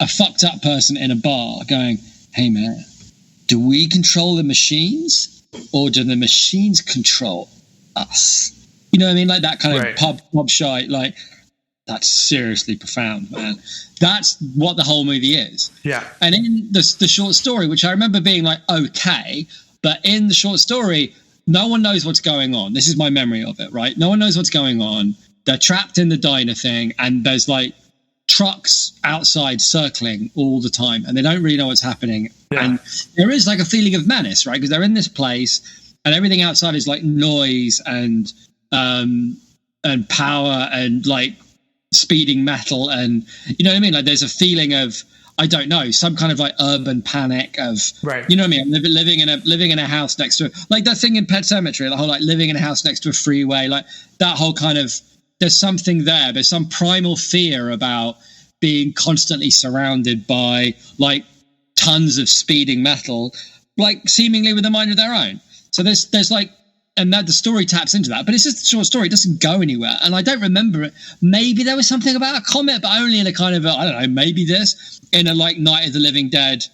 [SPEAKER 3] fucked up person in a bar going, "Hey man, do we control the machines, or do the machines control us?" You know what I mean? Like that kind of pub shite. Like, that's seriously profound, man. That's what the whole movie is. Yeah. And in the short story, which I remember being like, okay, but in the short story, no one knows what's going on. This is my memory of it, right? No one knows what's going on. They're trapped in the diner thing, and there's like trucks outside circling all the time, and they don't really know what's happening. Yeah. And there is like a feeling of menace, right? Because they're in this place, and everything outside is like noise and power and like speeding metal, and you know what I mean? Like there's a feeling of, I don't know, some kind of like urban panic of, right. You know what I mean? I'm living in a house next to, like that thing in Pet Sematary, the whole like living in a house next to a freeway, like that whole kind of, there's something there. There's some primal fear about being constantly surrounded by like tons of speeding metal, like seemingly with a mind of their own. So there's like, and that the story taps into that, but it's just a short story. It doesn't go anywhere. And I don't remember it. Maybe there was something about a comet, but only in a kind of, I don't know, maybe this in a like Night of the Living Dead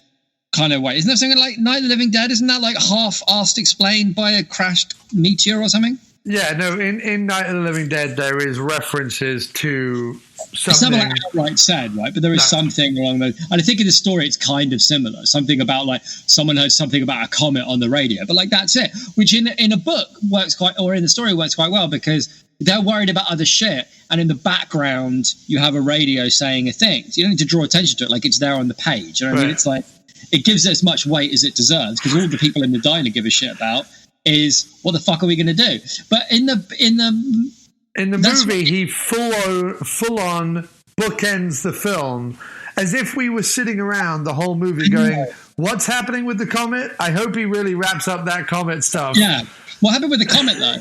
[SPEAKER 3] kind of way. Isn't there something like Night of the Living Dead? Isn't that like half-assed explained by a crashed meteor or something?
[SPEAKER 2] Yeah, no, in Night of the Living Dead, there is references to something.
[SPEAKER 3] It's not like outright said, right? But there is something along those. And I think in the story, it's kind of similar. Something about like someone heard something about a comet on the radio, but like that's it. Which in a book works quite, or in the story works quite well because they're worried about other shit, and in the background you have a radio saying a thing. So you don't need to draw attention to it, like it's there on the page. You know what I mean? It's like it gives it as much weight as it deserves because all the people in the diner give a shit about is what the fuck are we going to do? But in the
[SPEAKER 2] movie, he full on bookends the film as if we were sitting around the whole movie going, "What's happening with the comet? I hope he really wraps up that comet stuff."
[SPEAKER 3] Yeah, what happened with the comet though?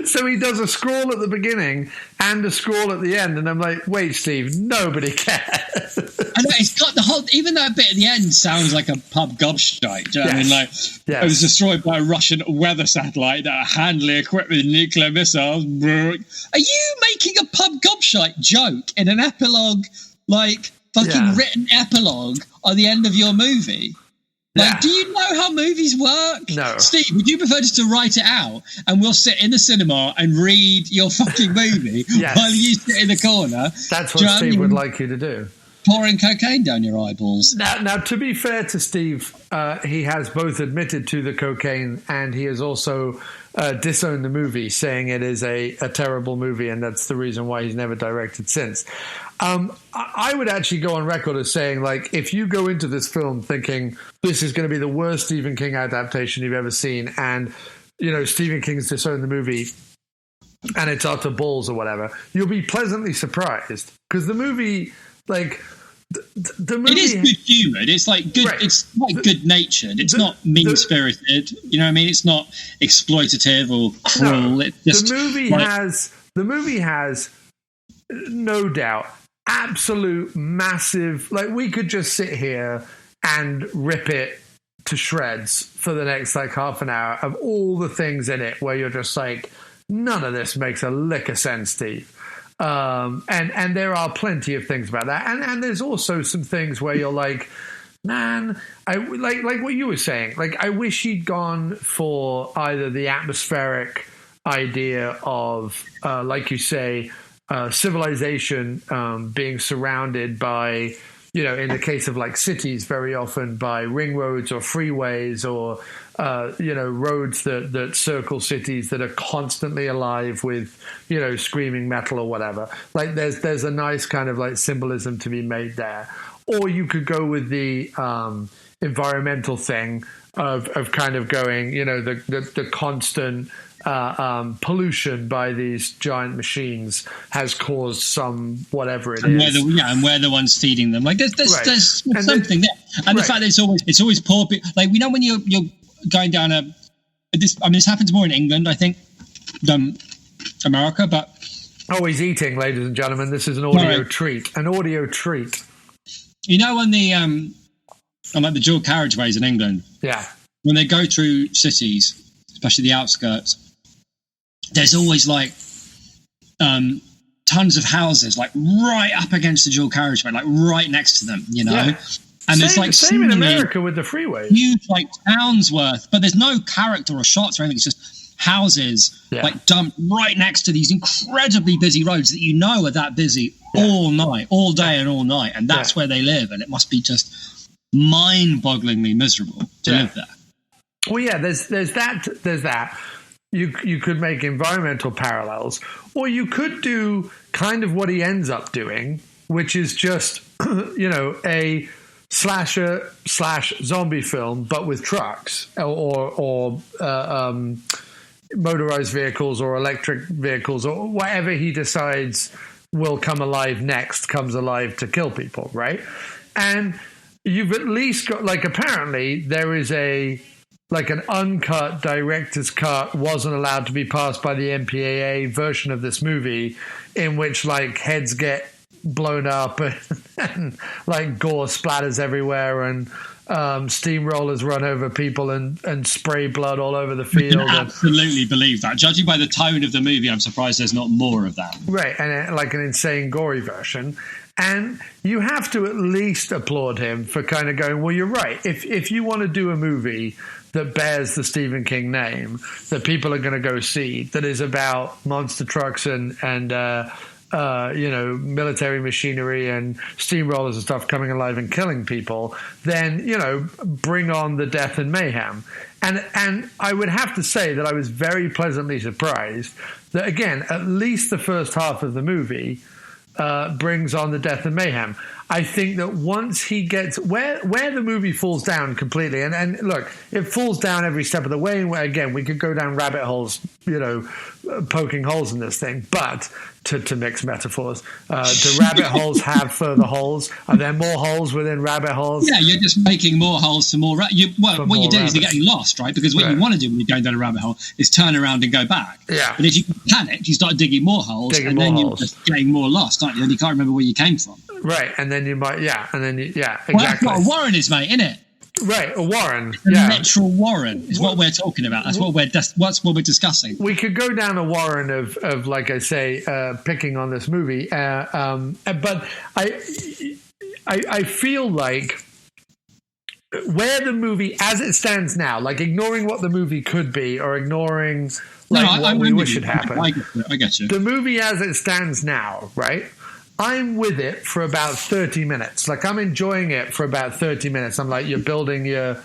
[SPEAKER 2] So he does a scroll at the beginning and a scroll at the end, and I'm like, wait, Steve, nobody cares.
[SPEAKER 3] I know, it's got the whole, even that bit at the end sounds like a pub gobshite. Do you know what I mean? Like, it was destroyed by a Russian weather satellite that are handily equipped with nuclear missiles. Are you making a pub gobshite joke in an epilogue, like fucking written epilogue at the end of your movie? Like, do you know how movies work?
[SPEAKER 2] No.
[SPEAKER 3] Steve, would you prefer just to write it out and we'll sit in the cinema and read your fucking movie while you sit in the corner?
[SPEAKER 2] That's what Steve would like you to do.
[SPEAKER 3] Pouring cocaine down your eyeballs.
[SPEAKER 2] Now, to be fair to Steve, he has both admitted to the cocaine and he has also disowned the movie, saying it is a terrible movie and that's the reason why he's never directed since. I would actually go on record as saying, like, if you go into this film thinking this is going to be the worst Stephen King adaptation you've ever seen, and, you know, Stephen King's disowned the movie and it's utter balls or whatever, you'll be pleasantly surprised. Because the movie, like, the movie... It
[SPEAKER 3] is good humoured. It's like good. Right. It's like good-natured. It's not mean-spirited. You know what I mean? It's not exploitative or cruel.
[SPEAKER 2] No,
[SPEAKER 3] it's just,
[SPEAKER 2] the movie has no doubt absolute massive, like, we could just sit here and rip it to shreds for the next like half an hour of all the things in it where you're just like, none of this makes a lick of sense, Steve. And there are plenty of things about that, and there's also some things where you're like, man, I like what you were saying, like, I wish he'd gone for either the atmospheric idea of like you say, civilization being surrounded by, you know, in the case of like cities, very often by ring roads or freeways or you know, roads that circle cities that are constantly alive with, you know, screaming metal or whatever. Like there's a nice kind of like symbolism to be made there. Or you could go with the environmental thing of kind of going, you know, the constant pollution by these giant machines has caused some whatever it is.
[SPEAKER 3] And we're the ones feeding them. Like there's something there. And the fact that it's always poor people. Like, we know when you're going down this happens more in England, I think, than America, but...
[SPEAKER 2] Oh, he's eating, ladies and gentlemen. This is an audio treat. An audio treat.
[SPEAKER 3] You know, on like the dual carriageways in England, when they go through cities, especially the outskirts, there's always like tons of houses like right up against the dual carriageway, like right next to them, you know. And it's like
[SPEAKER 2] same in America with the freeways,
[SPEAKER 3] huge like towns worth, but there's no character or shots or anything. It's just houses like dumped right next to these incredibly busy roads that, you know, are that busy all night, all day and all night, and that's where they live, and it must be just mind-bogglingly miserable to live there.
[SPEAKER 2] Well, yeah, there's that. You could make environmental parallels, or you could do kind of what he ends up doing, which is just, you know, a slasher / zombie film, but with trucks or motorized vehicles or electric vehicles or whatever he decides will come alive next comes alive to kill people, right? And you've at least got, like, apparently there is like an uncut director's cut wasn't allowed to be passed by the MPAA version of this movie, in which like heads get blown up and like gore splatters everywhere and steamrollers run over people and spray blood all over the field.
[SPEAKER 3] I absolutely believe that. Judging by the tone of the movie, I'm surprised there's not more of that.
[SPEAKER 2] Right, and like an insane gory version. And you have to at least applaud him for kind of going, well, you're right. If you want to do a movie that bears the Stephen King name, that people are going to go see, that is about monster trucks and military machinery and steamrollers and stuff coming alive and killing people, then, bring on the death and mayhem. And I would have to say that I was very pleasantly surprised that, again, at least the first half of the movie brings on the death and mayhem. I think that once he gets where the movie falls down completely, and look, it falls down every step of the way. And again, we could go down rabbit holes, poking holes in this thing. But to mix metaphors, do rabbit holes have further holes? Are there more holes within rabbit holes?
[SPEAKER 3] Yeah, you're just making more holes to more. What you're doing is you're getting lost, right? Because what you want to do when you're going down a rabbit hole is turn around and go back.
[SPEAKER 2] Yeah.
[SPEAKER 3] But if you panic, you start digging more holes, and then you're just getting more lost, aren't you? And you can't remember where you came from.
[SPEAKER 2] Right, and then you might, exactly.
[SPEAKER 3] Well, that's what a warren is, mate, isn't it?
[SPEAKER 2] Right, a warren.
[SPEAKER 3] A literal warren is what we're talking about. That's what we're discussing.
[SPEAKER 2] We could go down a warren of like I say, picking on this movie, but I feel like where the movie, as it stands now, like ignoring what the movie could be or ignoring what we wish had happened.
[SPEAKER 3] I get you.
[SPEAKER 2] The movie as it stands now, right? I'm with it for about 30 minutes. Like, I'm enjoying it for about 30 minutes. I'm like, you're building your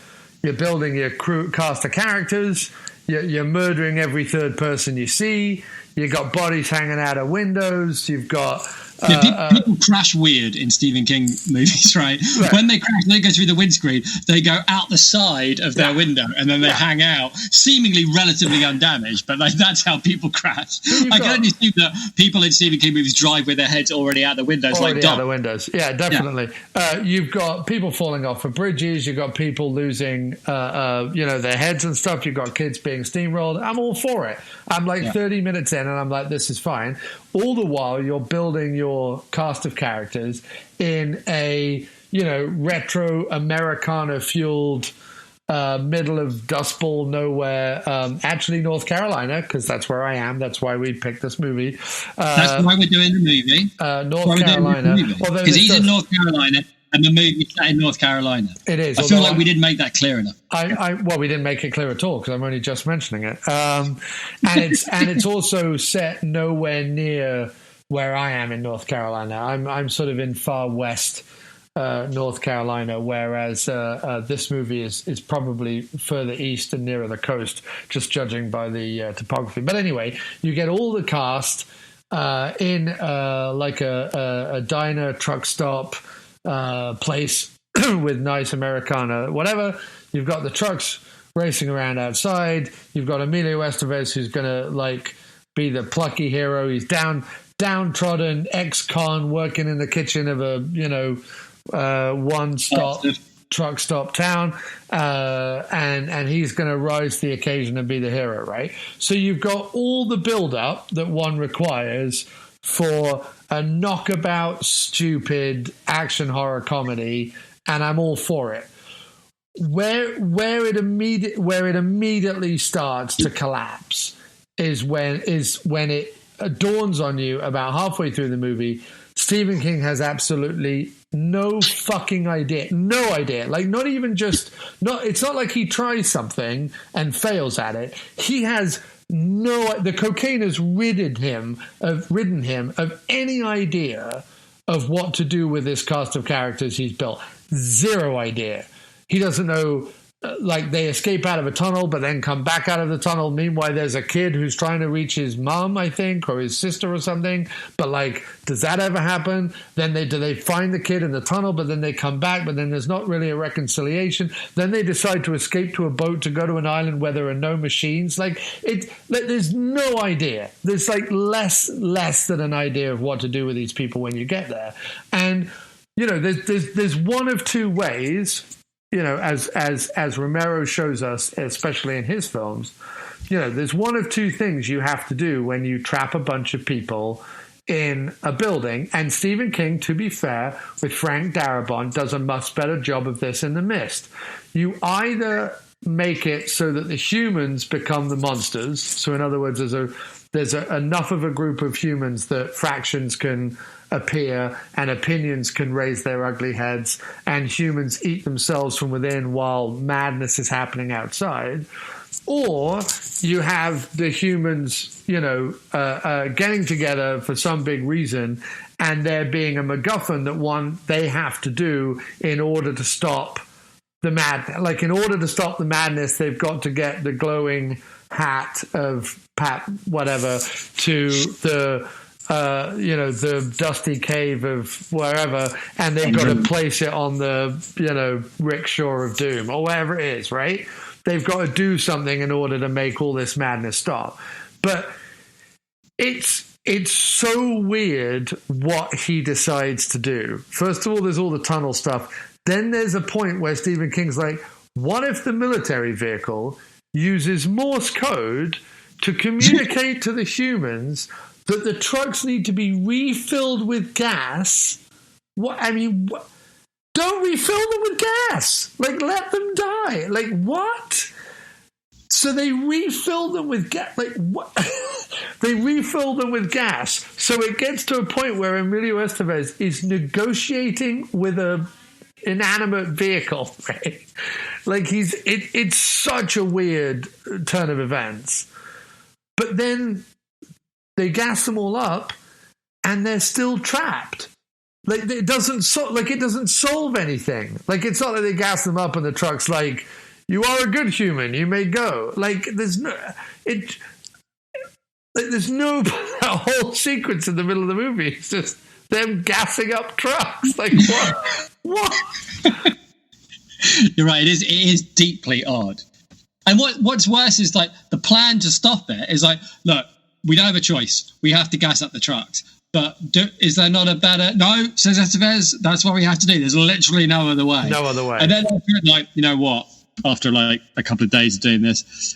[SPEAKER 2] cast of characters. You're murdering every third person you see. You got bodies hanging out of windows. You've got
[SPEAKER 3] people crash weird in Stephen King movies, right? When they crash, they go through the windscreen. They go out the side of their window, and then they hang out, seemingly relatively undamaged. But that's how people crash. I can only assume that people in Stephen King movies drive with their heads already out the windows,
[SPEAKER 2] out the windows. Yeah, definitely. Yeah. You've got people falling off of bridges. You've got people losing, their heads and stuff. You've got kids being steamrolled. I'm all for it. I'm like 30 minutes in, and I'm like, this is fine. All the while, you're building your cast of characters in a, retro Americana-fueled middle of Dust Bowl nowhere, actually North Carolina, because that's where I am. That's why we picked this movie.
[SPEAKER 3] That's why we're doing the movie.
[SPEAKER 2] North Carolina.
[SPEAKER 3] Because he's in North Carolina. And the movie's set in North Carolina.
[SPEAKER 2] It is.
[SPEAKER 3] I feel like we didn't make that clear enough.
[SPEAKER 2] We didn't make it clear at all because I'm only just mentioning it. And it's also set nowhere near where I am in North Carolina. I'm sort of in far west North Carolina, whereas this movie is probably further east and nearer the coast, just judging by the topography. But anyway, you get all the cast in like a diner, truck stop, place with nice Americana, whatever. You've got the trucks racing around outside. You've got Emilio Estevez, who's going to be the plucky hero. He's downtrodden ex-con working in the kitchen of a one-stop truck stop town, and he's going to rise to the occasion and be the hero, right? So you've got all the build-up that one requires for a knockabout, stupid action horror comedy, and I'm all for it. Where it immediately starts to collapse is when it dawns on you about halfway through the movie. Stephen King has absolutely no fucking idea. No idea. Like, not even just it's not like he tries something and fails at it. He has the cocaine has ridden him of any idea of what to do with this cast of characters he's built. Zero idea. He doesn't know. They escape out of a tunnel, but then come back out of the tunnel. Meanwhile, there's a kid who's trying to reach his mom, I think, or his sister or something. But does that ever happen? Then do they find the kid in the tunnel, but then they come back, but then there's not really a reconciliation. Then they decide to escape to a boat to go to an island where there are no machines. There's no idea. There's less than an idea of what to do with these people when you get there. And there's one of two ways. As Romero shows us, especially in his films, there's one of two things you have to do when you trap a bunch of people in a building. And Stephen King, to be fair, with Frank Darabont, does a much better job of this in The Mist. You either make it so that the humans become the monsters. So in other words, there's enough of a group of humans that fractions can appear and opinions can raise their ugly heads and humans eat themselves from within while madness is happening outside. Or you have the humans, getting together for some big reason, and there being a MacGuffin that they have to do in order to stop the madness. Like, in order to stop the madness, they've got to get the glowing hat of Pat whatever to the dusty cave of wherever, and they've got to place it on the rickshaw of doom or wherever it is, right? They've got to do something in order to make all this madness stop. But it's so weird what he decides to do. First of all, there's all the tunnel stuff. Then there's a point where Stephen King's like, what if the military vehicle uses Morse code to communicate to the humans that the trucks need to be refilled with gas? Don't refill them with gas. Like, let them die. Like, what? So they refill them with gas. Like, what? They refill them with gas. So it gets to a point where Emilio Estevez is negotiating with a inanimate vehicle, right? Like, it's such a weird turn of events. But then they gas them all up and they're still trapped. Like, it doesn't solve anything. Like, it's not that they gas them up and the truck's like, you are a good human, you may go. Like, there's no that whole sequence in the middle of the movie. It's just them gassing up trucks. Like, what?
[SPEAKER 3] You're right. It is deeply odd. And what's worse is, like, the plan to stop it is like, look, we don't have a choice. We have to gas up the trucks. But is there not a better... No, says Estevez, that's what we have to do. There's literally no other way.
[SPEAKER 2] No other way.
[SPEAKER 3] And then, like, you know what? After, like, a couple of days of doing this,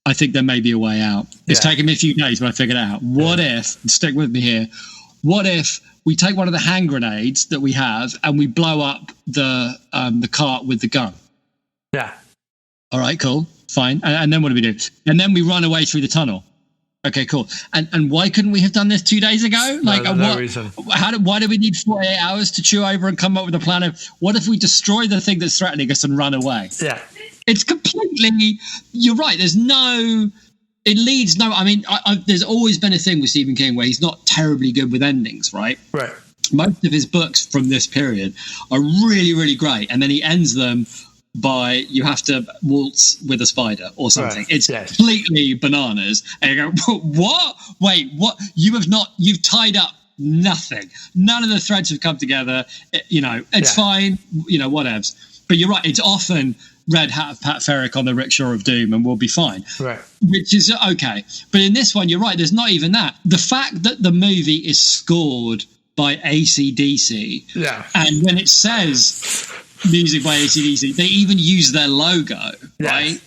[SPEAKER 3] I think there may be a way out. It's taken me a few days, but I figured it out. What if, stick with me here, what if we take one of the hand grenades that we have and we blow up the cart with the gun?
[SPEAKER 2] Yeah. All
[SPEAKER 3] right, cool, fine. And then what do we do? And then we run away through the tunnel. Okay, cool. And why couldn't we have done this 2 days ago? Like,
[SPEAKER 2] no reason.
[SPEAKER 3] Why do we need 48 hours to chew over and come up with a plan of what if we destroy the thing that's threatening us and run away?
[SPEAKER 2] Yeah.
[SPEAKER 3] It's completely... You're right. There's no... It leads no... I mean, there's always been a thing with Stephen King where he's not terribly good with endings, right?
[SPEAKER 2] Right.
[SPEAKER 3] Most of his books from this period are really, really great. And then he ends them by you have to waltz with a spider or something. Right. It's completely bananas. And you go, what? Wait, what? You've tied up nothing. None of the threads have come together. It's fine, whatevs. But you're right, it's often Red Hat of Pat Ferrick on the rickshaw of doom and we'll be fine.
[SPEAKER 2] Right.
[SPEAKER 3] Which is okay. But in this one, you're right, there's not even that. The fact that the movie is scored by ACDC, and when it says music by ACDC, they even use their logo, right?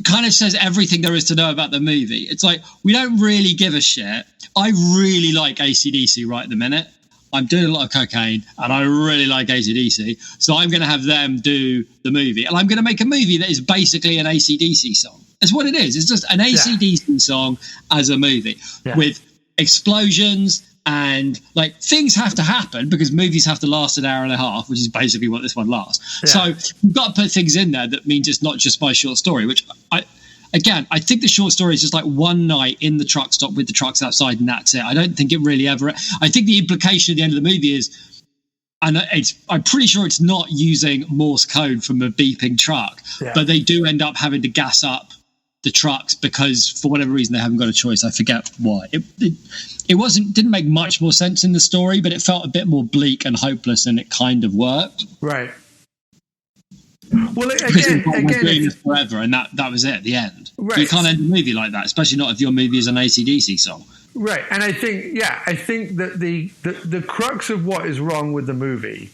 [SPEAKER 3] Kind of says everything there is to know about the movie. It's like, we don't really give a shit. I really like ACDC right at the minute. I'm doing a lot of cocaine and I really like ACDC. So I'm going to have them do the movie. And I'm going to make a movie that is basically an ACDC song. That's what it is. It's just an ACDC song as a movie with explosions. And, like, things have to happen because movies have to last an hour and a half, which is basically what this one lasts. Yeah. So we've got to put things in there that means it's not just my short story, which, I think the short story is just like one night in the truck stop with the trucks outside and that's it. I don't think it really ever... I think the implication at the end of the movie is, and I'm pretty sure it's not using Morse code from a beeping truck, but they do end up having to gas up the trucks because for whatever reason they haven't got a choice. I forget why. It didn't make much more sense in the story, but it felt a bit more bleak and hopeless, and it kind of worked.
[SPEAKER 2] Right. Well, again,
[SPEAKER 3] we're doing this forever, and that was it at the end. Right. You can't end a movie like that, especially not if your movie is an AC/DC song.
[SPEAKER 2] Right, and I think that the crux of what is wrong with the movie,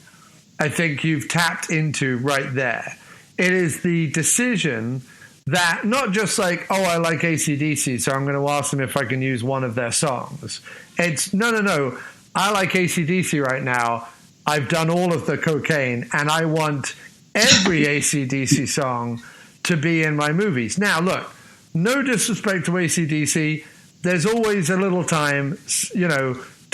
[SPEAKER 2] I think you've tapped into right there. It is the decision that not just like, oh, I like AC/DC, so I'm going to ask them if I can use one of their songs. It's, no, I like AC/DC right now. I've done all of the cocaine, and I want every AC/DC song to be in my movies. Now, look, no disrespect to AC/DC, there's always a little time,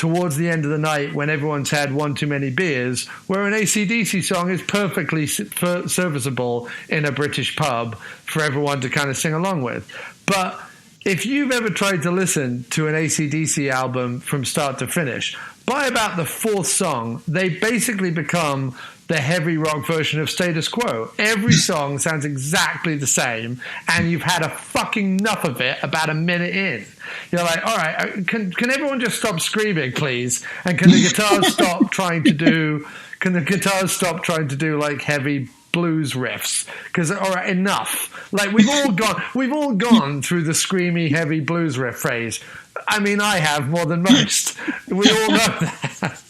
[SPEAKER 2] towards the end of the night when everyone's had one too many beers, where an AC/DC song is perfectly serviceable in a British pub for everyone to kind of sing along with. But if you've ever tried to listen to an AC/DC album from start to finish, by about the fourth song, they basically become the heavy rock version of Status Quo. Every song sounds exactly the same, and you've had a fucking enough of it about a minute in. You're like, all right, can everyone just stop screaming, please? And can the guitars stop trying to do like heavy blues riffs? Because all right, enough. Like we've all gone through the screamy heavy blues riff phase. I mean, I have more than most. We all know that.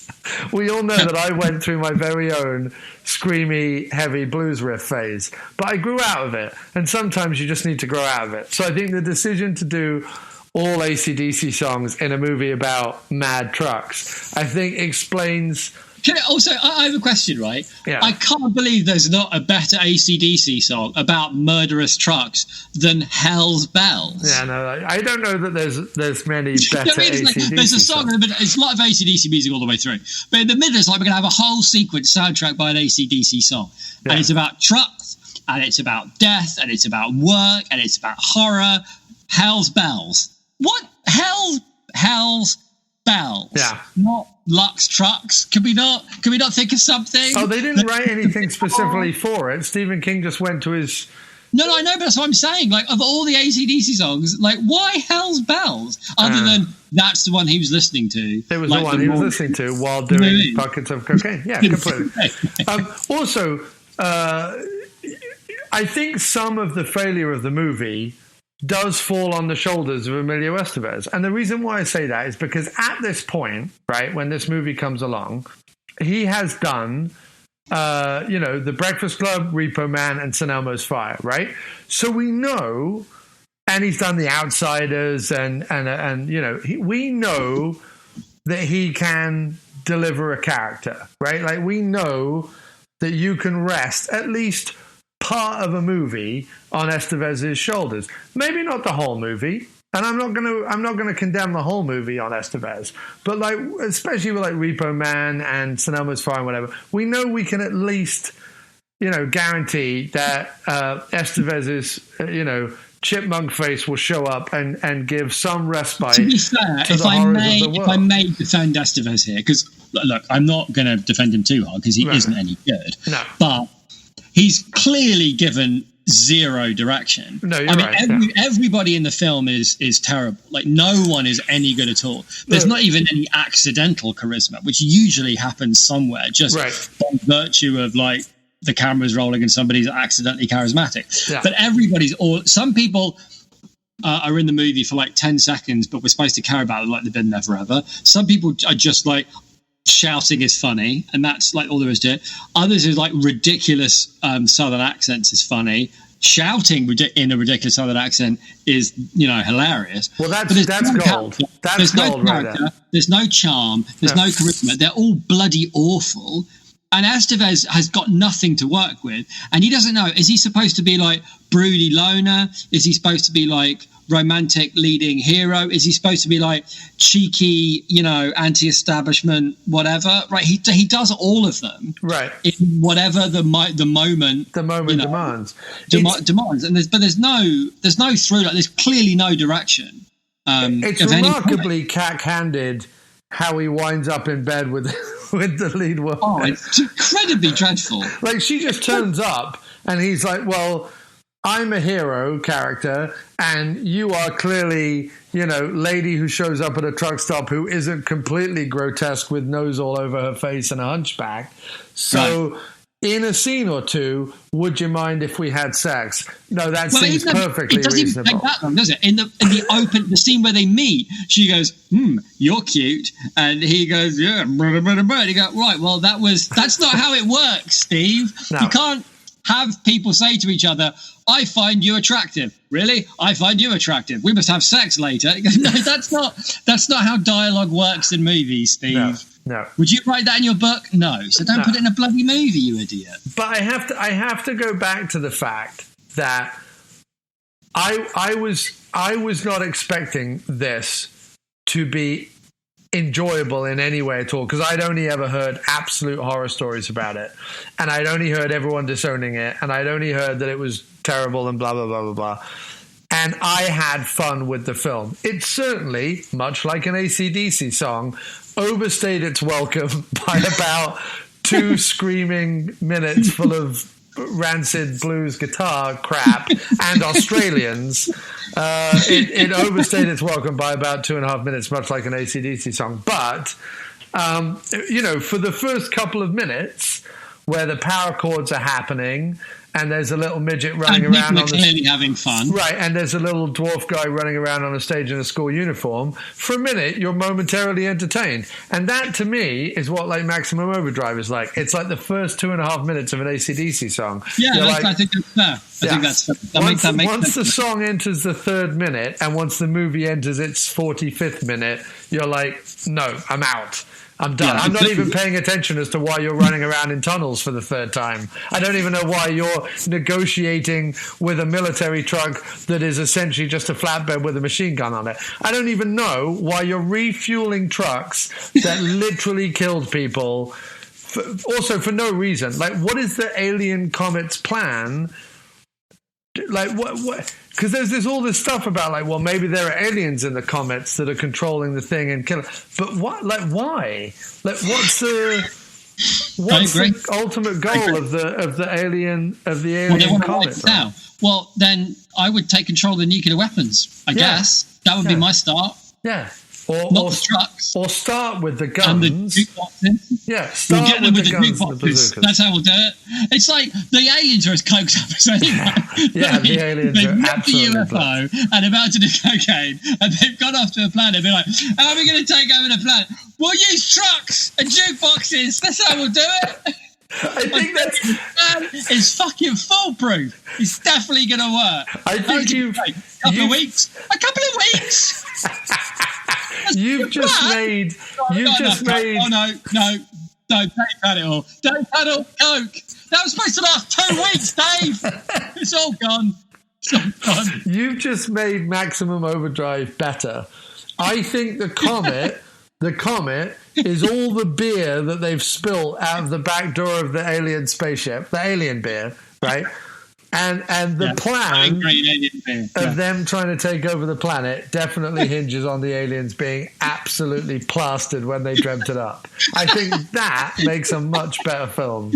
[SPEAKER 2] We all know that I went through my very own screamy, heavy blues riff phase. But I grew out of it, and sometimes you just need to grow out of it. So I think the decision to do all AC/DC songs in a movie about mad trucks, I think explains...
[SPEAKER 3] I have a question, right?
[SPEAKER 2] Yeah.
[SPEAKER 3] I can't believe there's not a better AC/DC song about murderous trucks than Hell's Bells.
[SPEAKER 2] Yeah, no, I don't know that there's many better AC/DC
[SPEAKER 3] There's a song
[SPEAKER 2] songs.
[SPEAKER 3] in the middle, it's a lot of AC/DC music all the way through. But in the middle, it's like we're going to have a whole sequence soundtrack by an AC/DC song.
[SPEAKER 2] Yeah.
[SPEAKER 3] And it's about trucks, and it's about death, and it's about work, and it's about horror. Hell's Bells. What? Hell's Bells.
[SPEAKER 2] Yeah.
[SPEAKER 3] Not Lux Trucks. Can we not think of something?
[SPEAKER 2] Oh, they didn't write anything specifically for it. Stephen King just went to his...
[SPEAKER 3] No, I know, but that's what I'm saying. Like, of all the AC/DC songs, like, why Hell's Bells? Other than that's the one he was listening to.
[SPEAKER 2] It was
[SPEAKER 3] like,
[SPEAKER 2] the one he was listening to while doing buckets of cocaine. Yeah, completely. Also, I think some of the failure of the movie does fall on the shoulders of Emilio Estevez. And the reason why I say that is because at this point, right, when this movie comes along, he has done, The Breakfast Club, Repo Man, and St. Elmo's Fire, right? So we know, and he's done The Outsiders, and we know that he can deliver a character, right? Like, we know that you can rest at least part of a movie on Estevez's shoulders. Maybe not the whole movie, and I'm not gonna condemn the whole movie on Estevez, but like especially with like Repo Man and St. Elmo's Fire and whatever, we know we can at least guarantee that Estevez's chipmunk face will show up and give some respite.
[SPEAKER 3] To be fair, if I may defend Estevez here, because look, I'm not going to defend him too hard because he isn't any good.
[SPEAKER 2] No,
[SPEAKER 3] but he's clearly given zero direction.
[SPEAKER 2] No, you're right.
[SPEAKER 3] Everybody in the film is terrible. Like, no one is any good at all. There's not even any accidental charisma, which usually happens somewhere just by virtue of like the camera's rolling and somebody's accidentally charismatic. Yeah. But some people are in the movie for like 10 seconds, but we're supposed to care about them like they've been there forever. Some people are just like, shouting is funny, and that's like all there is to it. Others is like ridiculous southern accents is funny. Shouting in a ridiculous southern accent is hilarious.
[SPEAKER 2] Well, that's gold. That's gold right there.
[SPEAKER 3] There's no charm. There's no charisma. They're all bloody awful. And Estevez has got nothing to work with, and he doesn't know. Is he supposed to be like broody loner? Is he supposed to be like romantic leading hero? Is he supposed to be like cheeky, anti-establishment, whatever? Right? He does all of them. Right. In whatever the moment
[SPEAKER 2] demands.
[SPEAKER 3] Demands. And there's no through. Like, there's clearly no direction.
[SPEAKER 2] It's remarkably cack-handed how he winds up in bed with the lead woman.
[SPEAKER 3] Oh, it's incredibly dreadful.
[SPEAKER 2] Like, she just turns up and he's like, well, I'm a hero character and you are clearly, lady who shows up at a truck stop who isn't completely grotesque with nose all over her face and a hunchback. So in a scene or two, would you mind if we had sex? No, that seems perfectly reasonable. It doesn't even take that
[SPEAKER 3] long, does it? In the scene where they meet, she goes, you're cute. And he goes, yeah, blah, blah, blah, blah. And you go, right, well, that's not how it works, Steve. No. You can't have people say to each other, I find you attractive. Really? I find you attractive. We must have sex later. He goes, no, that's not how dialogue works in movies, Steve.
[SPEAKER 2] No.
[SPEAKER 3] Would you write that in your book? No. So don't put it in a bloody movie, you idiot.
[SPEAKER 2] But I have to go back to the fact that I was not expecting this to be enjoyable in any way at all, because I'd only ever heard absolute horror stories about it, and I'd only heard everyone disowning it, and I'd only heard that it was terrible and blah blah blah blah blah. And I had fun with the film. It certainly, much like an AC/DC song, overstayed its welcome by about 2 screaming minutes full of rancid blues guitar crap and Australians. It overstayed its welcome by about 2.5 minutes, much like an AC/DC song. But, for the first couple of minutes where the power chords are happening and there's a little midget running around on
[SPEAKER 3] clearly having fun.
[SPEAKER 2] Right, and there's a little dwarf guy running around on a stage in a school uniform. For a minute, you're momentarily entertained. And that, to me, is what like Maximum Overdrive is like. It's like the first 2.5 minutes of an AC/DC song.
[SPEAKER 3] Yeah, I think that's fair. I think that's fair.
[SPEAKER 2] Once the song enters the 3rd minute and once the movie enters its 45th minute, you're like, no, I'm out. I'm done. I'm not even paying attention as to why you're running around in tunnels for the 3rd time. I don't even know why you're negotiating with a military truck that is essentially just a flatbed with a machine gun on it. I don't even know why you're refueling trucks that literally killed people, also for no reason. Like, what is the alien comet's plan? Like, what? Because there's all this stuff about, like, well, maybe there are aliens in the comets that are controlling the thing and killing. But what? Like, why? Like, what's the ultimate goal of the alien comet?
[SPEAKER 3] Now, well, then I would take control of the nuclear weapons. I guess that would be my start.
[SPEAKER 2] Yeah.
[SPEAKER 3] Not the trucks.
[SPEAKER 2] Or start with the guns.
[SPEAKER 3] And the jukeboxes.
[SPEAKER 2] Yeah, start
[SPEAKER 3] we'll get them with the
[SPEAKER 2] guns
[SPEAKER 3] jukeboxes. That's how we'll do it. It's like the aliens are as coked up as anyone.
[SPEAKER 2] Yeah, the aliens
[SPEAKER 3] they've
[SPEAKER 2] are
[SPEAKER 3] met the
[SPEAKER 2] absolutely
[SPEAKER 3] UFO and about to do cocaine, and they've gone off to a planet and be like, how are we going to take over the planet? We'll use trucks and jukeboxes. That's how we'll do it.
[SPEAKER 2] I think that's
[SPEAKER 3] it's fucking foolproof. It's definitely going to work.
[SPEAKER 2] I think
[SPEAKER 3] a couple of weeks.
[SPEAKER 2] You've just made.
[SPEAKER 3] Oh no! Don't had it all. Don't had all coke. That was supposed to last 2 weeks, Dave. It's all gone.
[SPEAKER 2] You've just made Maximum Overdrive better. I think the comet is all the beer that they've spilt out of the back door of the alien spaceship, the alien beer, right? And the plan of them trying to take over the planet definitely hinges on the aliens being absolutely plastered when they dreamt it up. I think that makes a much better film.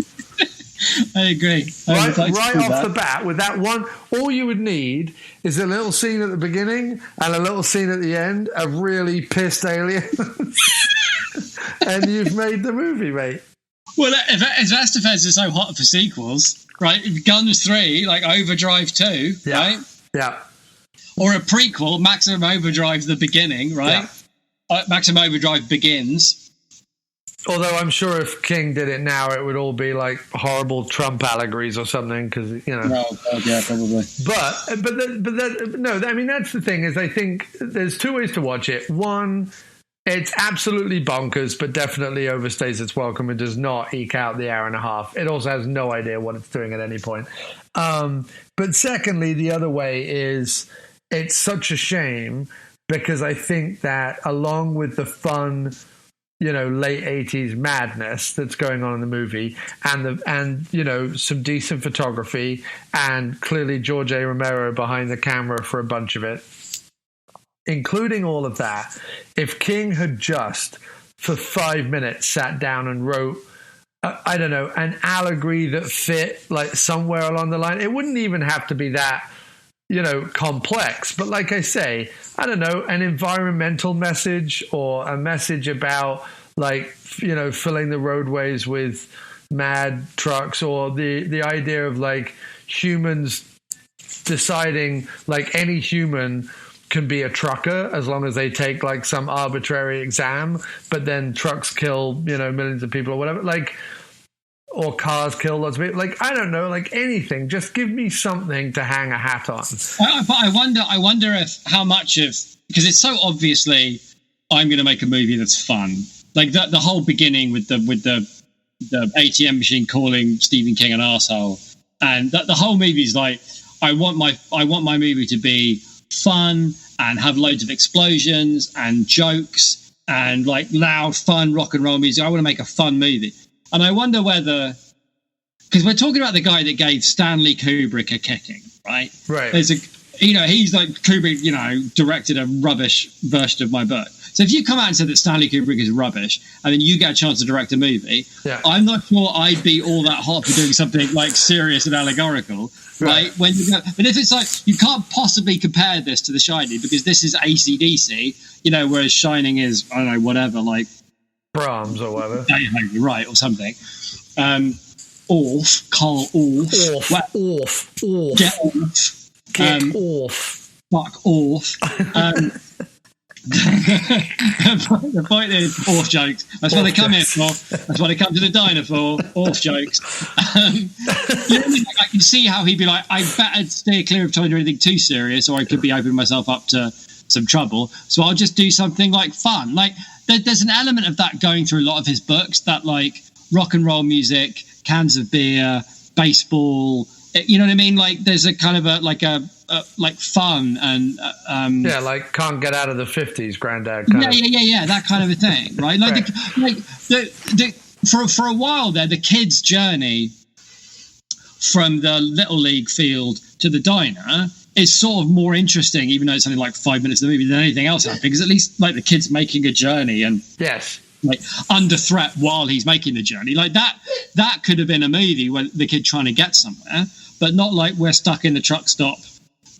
[SPEAKER 3] I agree.
[SPEAKER 2] Right off the bat, with that one, all you would need is a little scene at the beginning and a little scene at the end of really pissed aliens. And you've made the movie, mate.
[SPEAKER 3] Well, if Estevez is so hot for sequels, right? Guns 3, like Overdrive 2, right?
[SPEAKER 2] Yeah.
[SPEAKER 3] Or a prequel, Maximum Overdrive, the beginning, right? Yeah. Maximum Overdrive Begins.
[SPEAKER 2] Although I'm sure if King did it now, it would all be like horrible Trump allegories or something, because
[SPEAKER 3] Oh, God, yeah, probably.
[SPEAKER 2] I mean, that's the thing. Is I think there's 2 ways to watch it. One, it's absolutely bonkers, but definitely overstays its welcome and does not eke out the hour and a half. It also has no idea what it's doing at any point. But secondly, the other way is it's such a shame, because I think that along with the fun, late 80s madness that's going on in the movie and some decent photography and clearly George A. Romero behind the camera for a bunch of it, including all of that, if King had just for 5 minutes sat down and wrote, an allegory that fit like somewhere along the line, it wouldn't even have to be that, complex. But like I say, an environmental message or a message about filling the roadways with mad trucks, or the idea of like humans deciding like any human can be a trucker as long as they take like some arbitrary exam, but then trucks kill, millions of people or whatever, or cars kill lots of people. I don't know, anything. Just give me something to hang a hat on.
[SPEAKER 3] But I wonder if how much of, because it's so obviously I'm going to make a movie that's fun. Like the whole beginning with the ATM machine calling Stephen King an arsehole, and the whole movie's like, I want my movie to be fun and have loads of explosions and jokes and like loud, fun rock and roll music. I want to make a fun movie. And I wonder whether, because we're talking about the guy that gave Stanley Kubrick a kicking, right?
[SPEAKER 2] Right.
[SPEAKER 3] There's a, he's like, Kubrick, directed a rubbish version of my book. So if you come out and say that Stanley Kubrick is rubbish, and then you get a chance to direct a movie, I'm not sure I'd be all that hot for doing something like serious and allegorical. Right. When you go, but if it's like, you can't possibly compare this to The Shining because this is ACDC, whereas Shining is, I don't know, whatever, like
[SPEAKER 2] Brahms or whatever.
[SPEAKER 3] Right, or something. Carl Orff.
[SPEAKER 2] Off.
[SPEAKER 3] Get off.
[SPEAKER 2] Get off.
[SPEAKER 3] Fuck off. The point is, Orff jokes. That's what they come here for. That's what they come to the diner for. Orff jokes. I can see how he'd be like, I better steer clear of trying to do anything too serious, or I could be opening myself up to some trouble. So I'll just do something like fun. Like there's an element of that going through a lot of his books. That like rock and roll music, cans of beer, baseball. You know what I mean? Like there's a kind of like fun and
[SPEAKER 2] like can't get out of the 50s, granddad.
[SPEAKER 3] Yeah, that kind of a thing, right? Like for a while there, the kid's journey from the little league field to the diner is sort of more interesting, even though it's only like 5 minutes of the movie, than anything else happening, because at least like the kid's making a journey and like under threat while he's making the journey. Like that could have been a movie where the kid trying to get somewhere, but not like we're stuck in the truck stop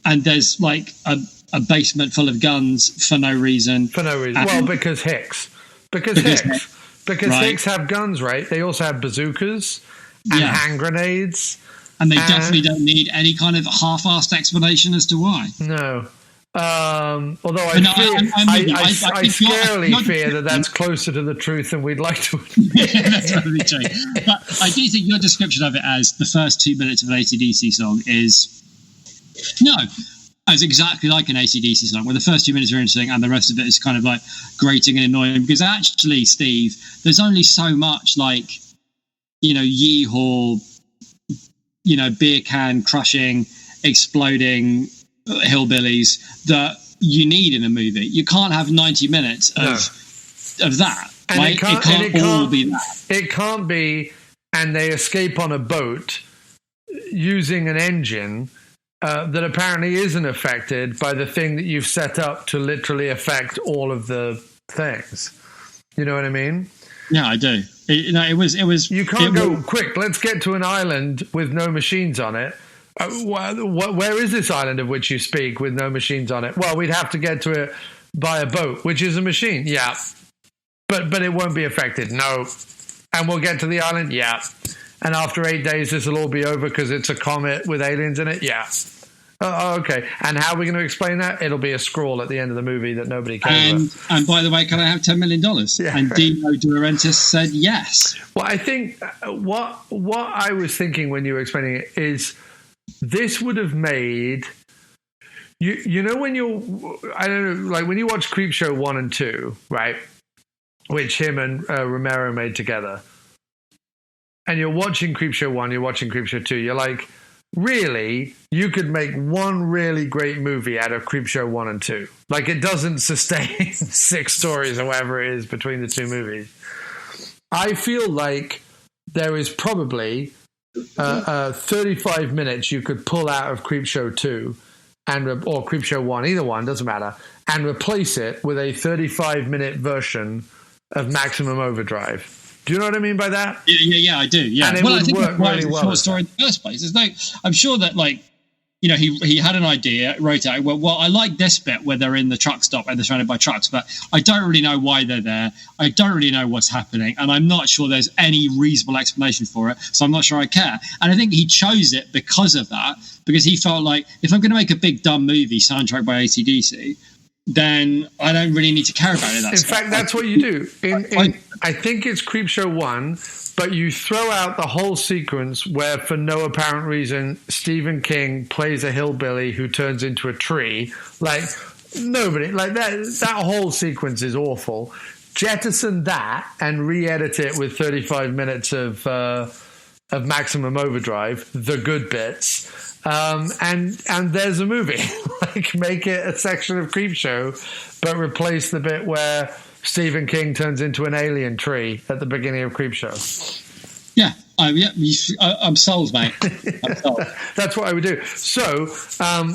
[SPEAKER 3] and there's like a basement full of guns for no reason.
[SPEAKER 2] Well, because Hicks Hicks have guns, right? They also have bazookas and hand grenades.
[SPEAKER 3] And they definitely don't need any kind of half-assed explanation as to why.
[SPEAKER 2] No. Although I scarily fear that's closer to the truth than we'd like to admit.
[SPEAKER 3] That's probably true. But I do think your description of it as the first 2 minutes of an AC/DC song is exactly like an AC/DC song, where the first 2 minutes are interesting and the rest of it is kind of like grating and annoying. Because actually, Steve, there's only so much like, yeehaw, beer can crushing, exploding hillbillies that you need in a movie. You can't have 90 minutes of that.
[SPEAKER 2] And
[SPEAKER 3] right? It can't all be that.
[SPEAKER 2] It can't be, and they escape on a boat using an engine that apparently isn't affected by the thing that you've set up to literally affect all of the things. You know what I mean?
[SPEAKER 3] Yeah, I do. It was.
[SPEAKER 2] You can't go quick. Let's get to an island with no machines on it. Where is this island of which you speak with no machines on it? Well, we'd have to get to it by a boat, which is a machine. Yeah, but it won't be affected. No, and we'll get to the island. Yeah, and after 8 days, this will all be over because it's a comet with aliens in it. Yeah. Okay. And how are we going to explain that? It'll be a scroll at the end of the movie that nobody cares about.
[SPEAKER 3] And by the way, can I have $10 million? Yeah. And Dino De Laurentiis said yes.
[SPEAKER 2] Well, I think what I was thinking when you were explaining it is this would have made you know when when you watch Creepshow 1 and 2, right? Which him and Romero made together. And you're watching Creepshow 1, you're watching Creepshow 2, you're like, really, you could make one really great movie out of Creepshow 1 and 2. Like, it doesn't sustain 6 stories or whatever it is between the two movies. I feel like there is probably 35 minutes you could pull out of Creepshow 2 or Creepshow 1, either one, doesn't matter, and replace it with a 35-minute version of Maximum Overdrive. Do you know what I mean by that?
[SPEAKER 3] Yeah, I do. Yeah,
[SPEAKER 2] and it would work really well.
[SPEAKER 3] Short story in the first place. I'm sure that he had an idea, wrote out. Well, I like this bit where they're in the truck stop and they're surrounded by trucks, but I don't really know why they're there. I don't really know what's happening, and I'm not sure there's any reasonable explanation for it. So I'm not sure I care. And I think he chose it because of that, because he felt like if I'm going to make a big dumb movie soundtrack by AC/DC, then I don't really need to care about it.
[SPEAKER 2] In fact, that's what you do. I think it's Creepshow 1, but you throw out the whole sequence where, for no apparent reason, Stephen King plays a hillbilly who turns into a tree. Like, nobody, like that whole sequence is awful. Jettison that and re-edit it with 35 minutes of Maximum Overdrive, the good bits. And there's a movie. Like, make it a section of Creepshow, but replace the bit where Stephen King turns into an alien tree at the beginning of Creepshow.
[SPEAKER 3] Yeah. I'm sold, mate. I'm sold.
[SPEAKER 2] That's what I would do. So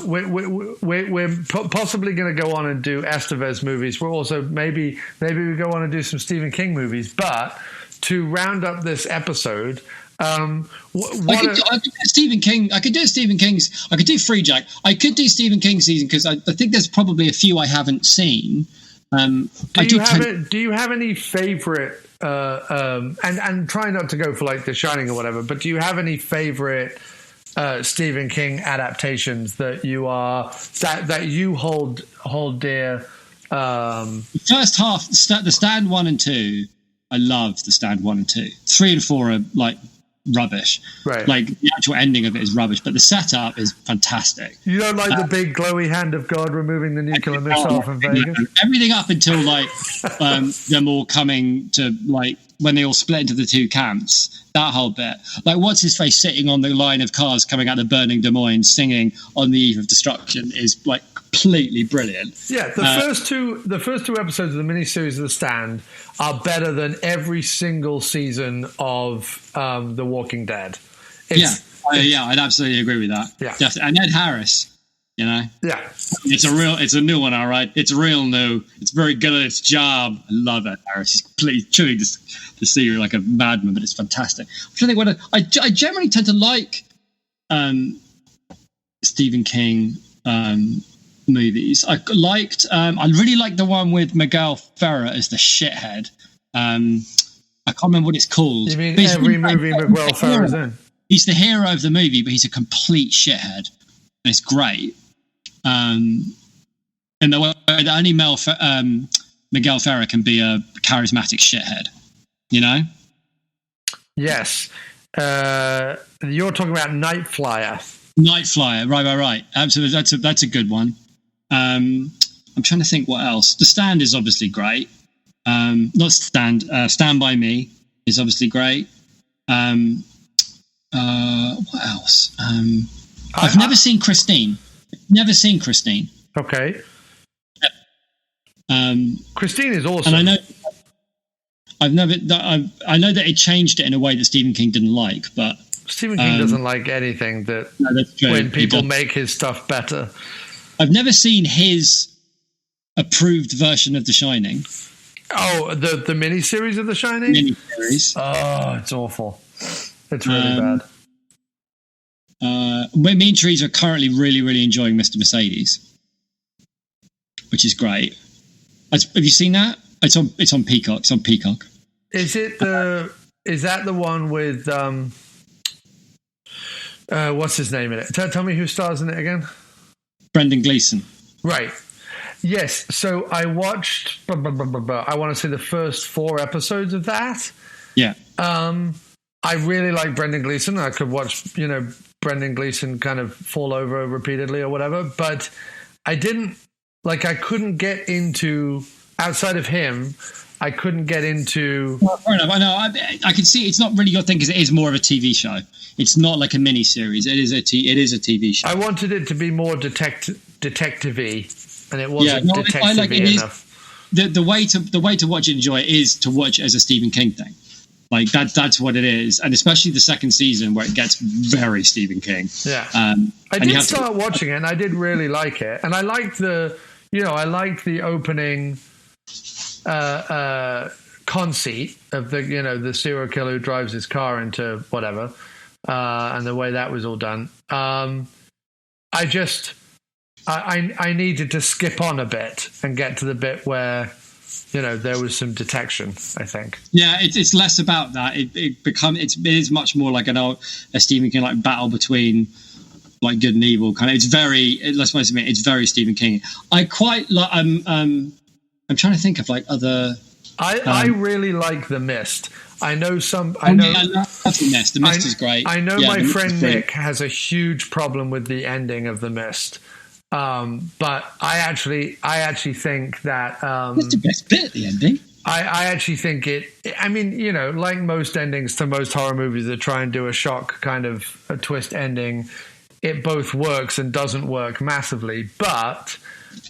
[SPEAKER 2] we're possibly going to go on and do Estevez movies. We're also maybe we go on and do some Stephen King movies. But to round up this episode,
[SPEAKER 3] I could do Stephen King. I could do Stephen King's. I could do Free Jack. I could do Stephen King season because I think there's probably a few I haven't seen.
[SPEAKER 2] Do you have any favorite? And try not to go for like The Shining or whatever. But do you have any favorite Stephen King adaptations that you hold dear?
[SPEAKER 3] The first half, The Stand 1 and 2. I love The Stand 1 and 2. 3 and 4 are like rubbish. Right. Like the actual ending of it is rubbish, but the setup is fantastic.
[SPEAKER 2] You don't like the big glowy hand of God removing the nuclear missile from Vegas?
[SPEAKER 3] Everything up until like them all coming to like when they all split into the two camps. That whole bit. Like what's his face sitting on the line of cars coming out of burning Des Moines singing On the Eve of Destruction is like completely brilliant.
[SPEAKER 2] Yeah, the first two episodes of the miniseries of The Stand are better than every single season of The Walking Dead.
[SPEAKER 3] I'd absolutely agree with that. Yeah, definitely. And Ed Harris, you know, it's a new one, all right. It's real new. It's very good at its job. I love Ed Harris. He's completely chewing to see you like a madman, but it's fantastic. I'm trying to think I generally tend to like Stephen King movies. I really liked the one with Miguel Ferrer as the shithead. I can't remember what it's called.
[SPEAKER 2] You mean every movie Miguel Ferrer's in?
[SPEAKER 3] He's the hero of the movie, but he's a complete shithead, and it's great. And the way that only Miguel Ferrer can be a charismatic shithead, you know? Yes.
[SPEAKER 2] You're talking about Night Flyer.
[SPEAKER 3] Night Flyer, right. Absolutely, that's a good one. I'm trying to think what else. The Stand is obviously great. Not Stand. Stand By Me is obviously great. What else? I've never seen Christine.
[SPEAKER 2] Okay. Christine is awesome.
[SPEAKER 3] And I know that it changed it in a way that Stephen King didn't like, but
[SPEAKER 2] Stephen King doesn't like anything when people make his stuff better.
[SPEAKER 3] I've never seen his approved version of The Shining.
[SPEAKER 2] Oh, the miniseries of The Shining?
[SPEAKER 3] Miniseries.
[SPEAKER 2] Oh, it's awful. It's really bad.
[SPEAKER 3] Me and Trees are currently really, really enjoying Mr. Mercedes, which is great. Have you seen that? It's on Peacock. It's on Peacock.
[SPEAKER 2] Is that the one with what's his name in it? Tell me who stars in it again.
[SPEAKER 3] Brendan Gleeson.
[SPEAKER 2] Right. Yes. So I watched. I want to say the first 4 episodes of that.
[SPEAKER 3] Yeah.
[SPEAKER 2] I really like Brendan Gleeson. I could watch, Brendan Gleeson kind of fall over repeatedly or whatever, but I couldn't get into, outside of him, I couldn't get into...
[SPEAKER 3] Well, fair enough. I know. I can see it's not really your thing because it is more of a TV show. It's not like a mini-series. It is a TV show.
[SPEAKER 2] I wanted it to be more detective-y, and it wasn't detective-y enough.
[SPEAKER 3] The way to watch it and enjoy it is to watch it as a Stephen King thing. Like that's what it is, and especially the second season where it gets very Stephen King.
[SPEAKER 2] Yeah, I did start watching it, and I did really like it, and I liked the opening conceit of the serial killer who drives his car into whatever, and the way that was all done. I needed to skip on a bit and get to the bit where there was some detection, I think.
[SPEAKER 3] Yeah, it's less about that. It is much more like a Stephen King like battle between like good and evil kind of. It's very, let's face it, it's very Stephen King. I quite like. I'm trying to think of like other.
[SPEAKER 2] I really like The Mist. I know some.
[SPEAKER 3] I love The Mist. The Mist is great.
[SPEAKER 2] I know my friend Nick has a huge problem with the ending of The Mist. But I actually think that
[SPEAKER 3] that's the best bit at the ending.
[SPEAKER 2] I actually think like most endings to most horror movies that try and do a shock kind of a twist ending, it both works and doesn't work massively. But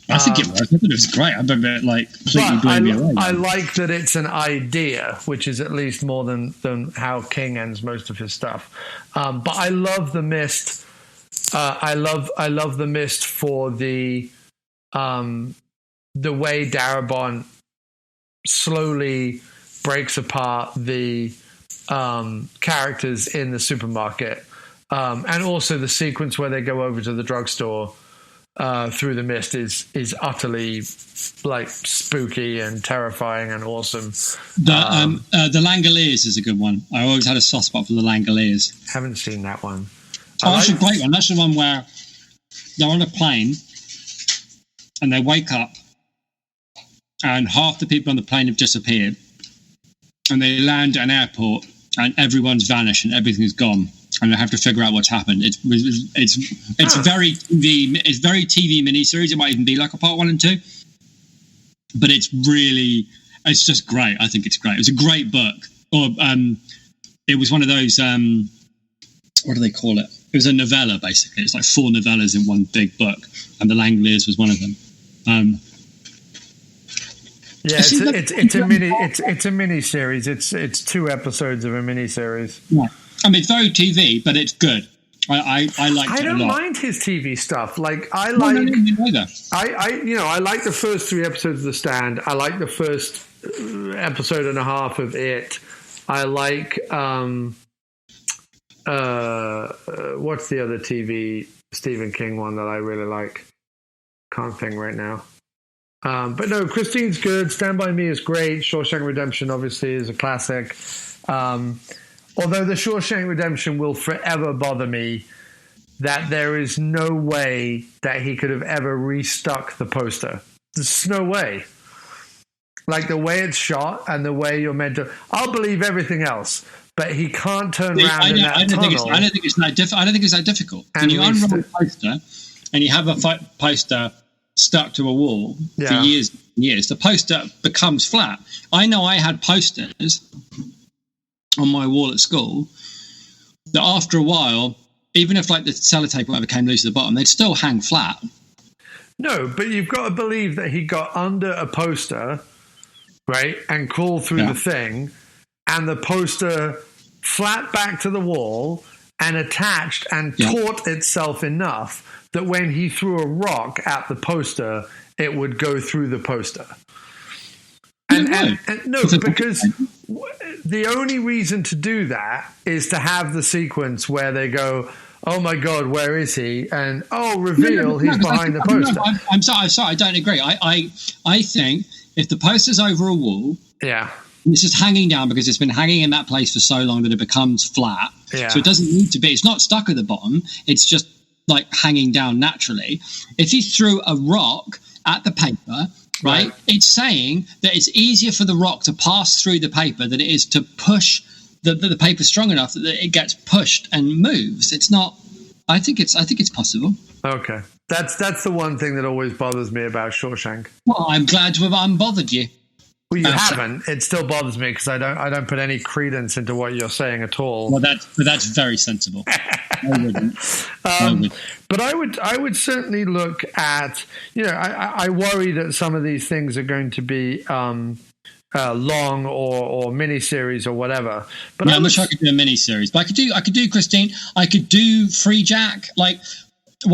[SPEAKER 3] I think it was. I thought it was great. I remember it completely blew me away.
[SPEAKER 2] I like that it's an idea, which is at least more than how King ends most of his stuff. But I love the Mist. I love the Mist for the way Darabont slowly breaks apart the characters in the supermarket, and also the sequence where they go over to the drugstore through the Mist is utterly spooky and terrifying and awesome.
[SPEAKER 3] The Langoliers is a good one. I always had a soft spot for the Langoliers.
[SPEAKER 2] Haven't seen that one.
[SPEAKER 3] That's a great one. That's the one where they're on a plane and they wake up and half the people on the plane have disappeared, and they land at an airport and everyone's vanished and everything's gone, and they have to figure out what's happened. It's very TV miniseries. It might even be like a part 1 and 2, but it's just great. I think it's great. It was a great book. Or it was one of those what do they call it? It was a novella, basically. It's like 4 novellas in one big book, and The Langoliers was one of them.
[SPEAKER 2] It's a mini series. It's 2 episodes of a mini series.
[SPEAKER 3] Yeah. I mean, it's very TV, but it's good. I like it a lot.
[SPEAKER 2] I don't mind his TV stuff. I like the first 3 episodes of The Stand. I like the first episode and a half of It. I like what's the other TV Stephen King one that I really like? Can't think right now. But no, Christine's good. Stand By Me is great. Shawshank Redemption obviously is a classic. Although the Shawshank Redemption will forever bother me that there is no way that he could have ever restuck the poster. There's no way. Like the way it's shot and the way you're meant to... I'll believe everything else, but he can't turn around in that tunnel.
[SPEAKER 3] I don't think it's that difficult. When you unroll a poster and you have a poster stuck to a wall for years and years, the poster becomes flat. I know I had posters on my wall at school that after a while, even if the sellotape or whatever came loose at the bottom, they'd still hang flat.
[SPEAKER 2] No, but you've got to believe that he got under a poster, right, and crawled through the thing, and the poster flat back to the wall and attached and taut itself enough that when he threw a rock at the poster, it would go through the poster. And no, because the only reason to do that is to have the sequence where they go, oh my God, where is he? And reveal, he's behind the poster.
[SPEAKER 3] I'm sorry, I don't agree. I think if the poster's over a wall, it's just hanging down because it's been hanging in that place for so long that it becomes flat. Yeah. So it doesn't need to be. It's not stuck at the bottom. It's just hanging down naturally. If he threw a rock at the paper, right, it's saying that it's easier for the rock to pass through the paper than it is to push the paper strong enough that it gets pushed and moves. It's not. I think it's possible.
[SPEAKER 2] Okay, that's the one thing that always bothers me about Shawshank.
[SPEAKER 3] Well, I'm glad to have unbothered you.
[SPEAKER 2] Well, you haven't. It still bothers me because I don't put any credence into what you're saying at all.
[SPEAKER 3] Well, that's very sensible. I wouldn't.
[SPEAKER 2] But I would certainly look at. I worry that some of these things are going to be long or miniseries or whatever. But
[SPEAKER 3] I wish I could do a miniseries. But I could do Christine. I could do Free Jack. Why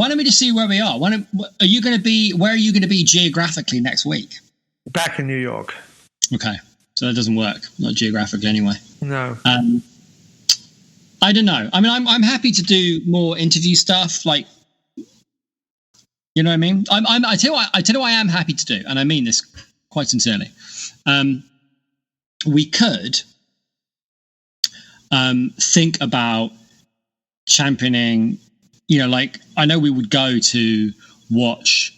[SPEAKER 3] don't we just see where we are? Where are you going to be geographically next week?
[SPEAKER 2] Back in New York.
[SPEAKER 3] Okay, so that doesn't work. Not geographically, anyway.
[SPEAKER 2] No.
[SPEAKER 3] I don't know. I mean, I'm happy to do more interview stuff. You know what I mean? I tell you what I am happy to do, and I mean this quite sincerely. We could think about championing. I know we would go to watch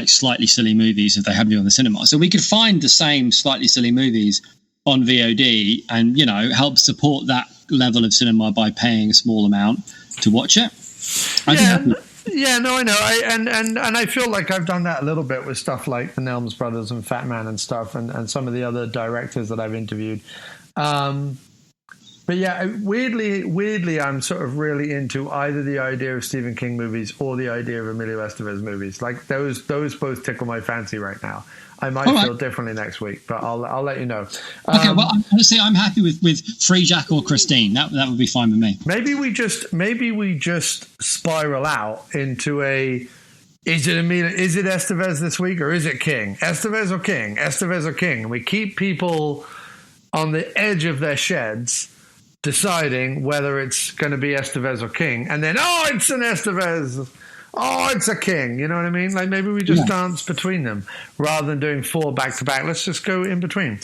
[SPEAKER 3] slightly silly movies if they happen to be on the cinema. So we could find the same slightly silly movies on VOD and, help support that level of cinema by paying a small amount to watch it.
[SPEAKER 2] I know. And I feel like I've done that a little bit with stuff like the Nelms Brothers and Fat Man and stuff and some of the other directors that I've interviewed. But But yeah, weirdly, I'm sort of really into either the idea of Stephen King movies or the idea of Emilio Estevez movies. Like those both tickle my fancy right now. I might feel differently next week, but I'll let you know.
[SPEAKER 3] Okay, well, honestly, I'm happy with Free Jack or Christine. That would be fine with me.
[SPEAKER 2] Maybe we just spiral out into a. Is it Estevez this week or is it King? Estevez or King? Estevez or King? And we keep people on the edge of their sheds deciding whether it's going to be Estevez or King. And then, it's an Estevez. It's a King. You know what I mean? Like maybe we just dance between them rather than doing 4 back to back. Let's just go in between.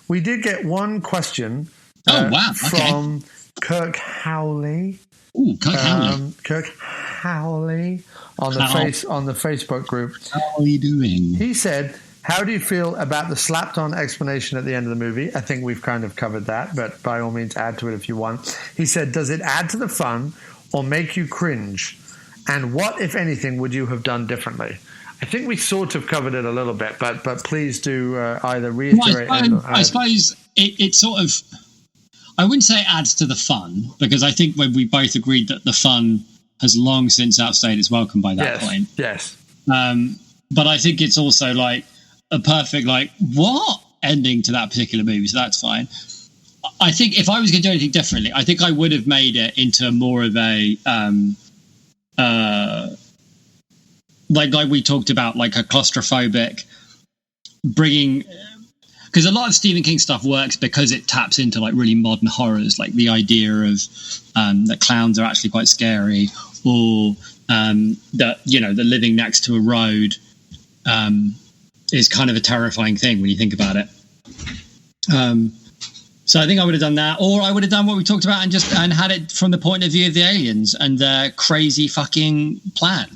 [SPEAKER 2] We did get one question from Kirk Howley.
[SPEAKER 3] Ooh, Kirk Howley.
[SPEAKER 2] Kirk Howley on the Facebook group.
[SPEAKER 3] How are you doing?
[SPEAKER 2] He said, how do you feel about the slapped-on explanation at the end of the movie? I think we've kind of covered that, but by all means add to it if you want. He said, does it add to the fun or make you cringe? And what, if anything, would you have done differently? I think we sort of covered it a little bit, but please do either reiterate.
[SPEAKER 3] I suppose it sort of... I wouldn't say it adds to the fun, because I think when we both agreed that the fun has long since outstayed its welcome by that point.
[SPEAKER 2] Yes.
[SPEAKER 3] But I think it's also like a perfect, like, what ending to that particular movie, so that's fine. I think if I was going to do anything differently, I think I would have made it into more of a, like we talked about, like a claustrophobic, bringing... Because a lot of Stephen King stuff works because it taps into like really modern horrors, like the idea of that clowns are actually quite scary, or that that living next to a road is kind of a terrifying thing when you think about it. So I think I would have done that, or I would have done what we talked about and had it from the point of view of the aliens and their crazy fucking plan.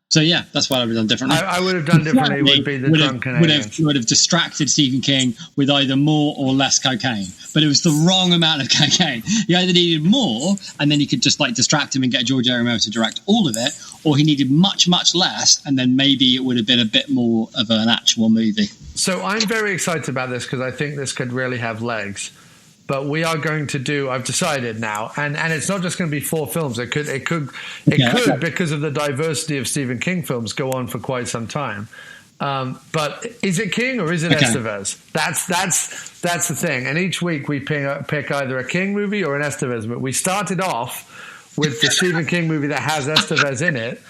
[SPEAKER 3] So yeah, that's what I would have done differently.
[SPEAKER 2] I would have done differently. Would be the drunken aliens.
[SPEAKER 3] Would have distracted Stephen King with either more or less cocaine, but it was the wrong amount of cocaine. He either needed more, and then you could just like distract him and get George Romero to direct all of it, or he needed much, much less, and then maybe it would have been a bit more of an actual movie.
[SPEAKER 2] So I'm very excited about this because I think this could really have legs. But we are going to do. I've decided now, and it's not just going to be 4 films. It could because of the diversity of Stephen King films go on for quite some time. But is it King or is it Estevez? That's the thing. And each week we pick either a King movie or an Estevez movie. We started off with the Stephen King movie that has Estevez in it,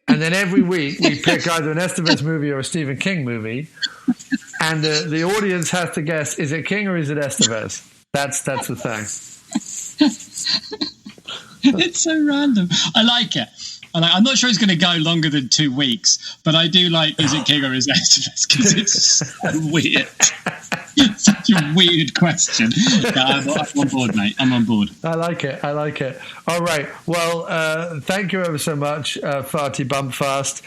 [SPEAKER 2] and then every week we pick either an Estevez movie or a Stephen King movie, and the audience has to guess: is it King or is it Estevez? That's the thing.
[SPEAKER 3] It's so random. I like it. I'm not sure it's going to go longer than 2 weeks, but I do like is it King or is it Estevez, because it's so weird. It's such a weird question. I'm on board, mate. I'm on board.
[SPEAKER 2] I like it. All right. Well, thank you ever so much, Farty Bumpfast.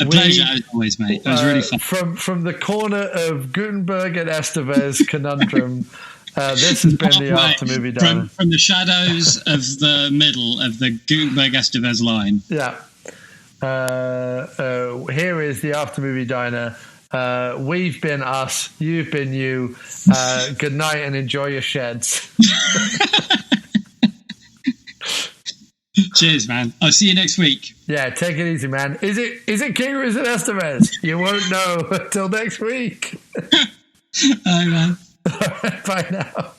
[SPEAKER 3] A pleasure as always, mate. It was really fun.
[SPEAKER 2] From the corner of Guttenberg and Estevez conundrum, this has been the After Movie Diner.
[SPEAKER 3] From the shadows of the middle of the Guttenberg-Estevez line.
[SPEAKER 2] Yeah. Here is the After Movie Diner. We've been us. You've been you. Good night and enjoy your sheds.
[SPEAKER 3] Cheers, man. I'll see you next week.
[SPEAKER 2] Yeah, take it easy, man. Is it King or is it Estevez? You won't know until next week.
[SPEAKER 3] Bye, man.
[SPEAKER 2] Bye now.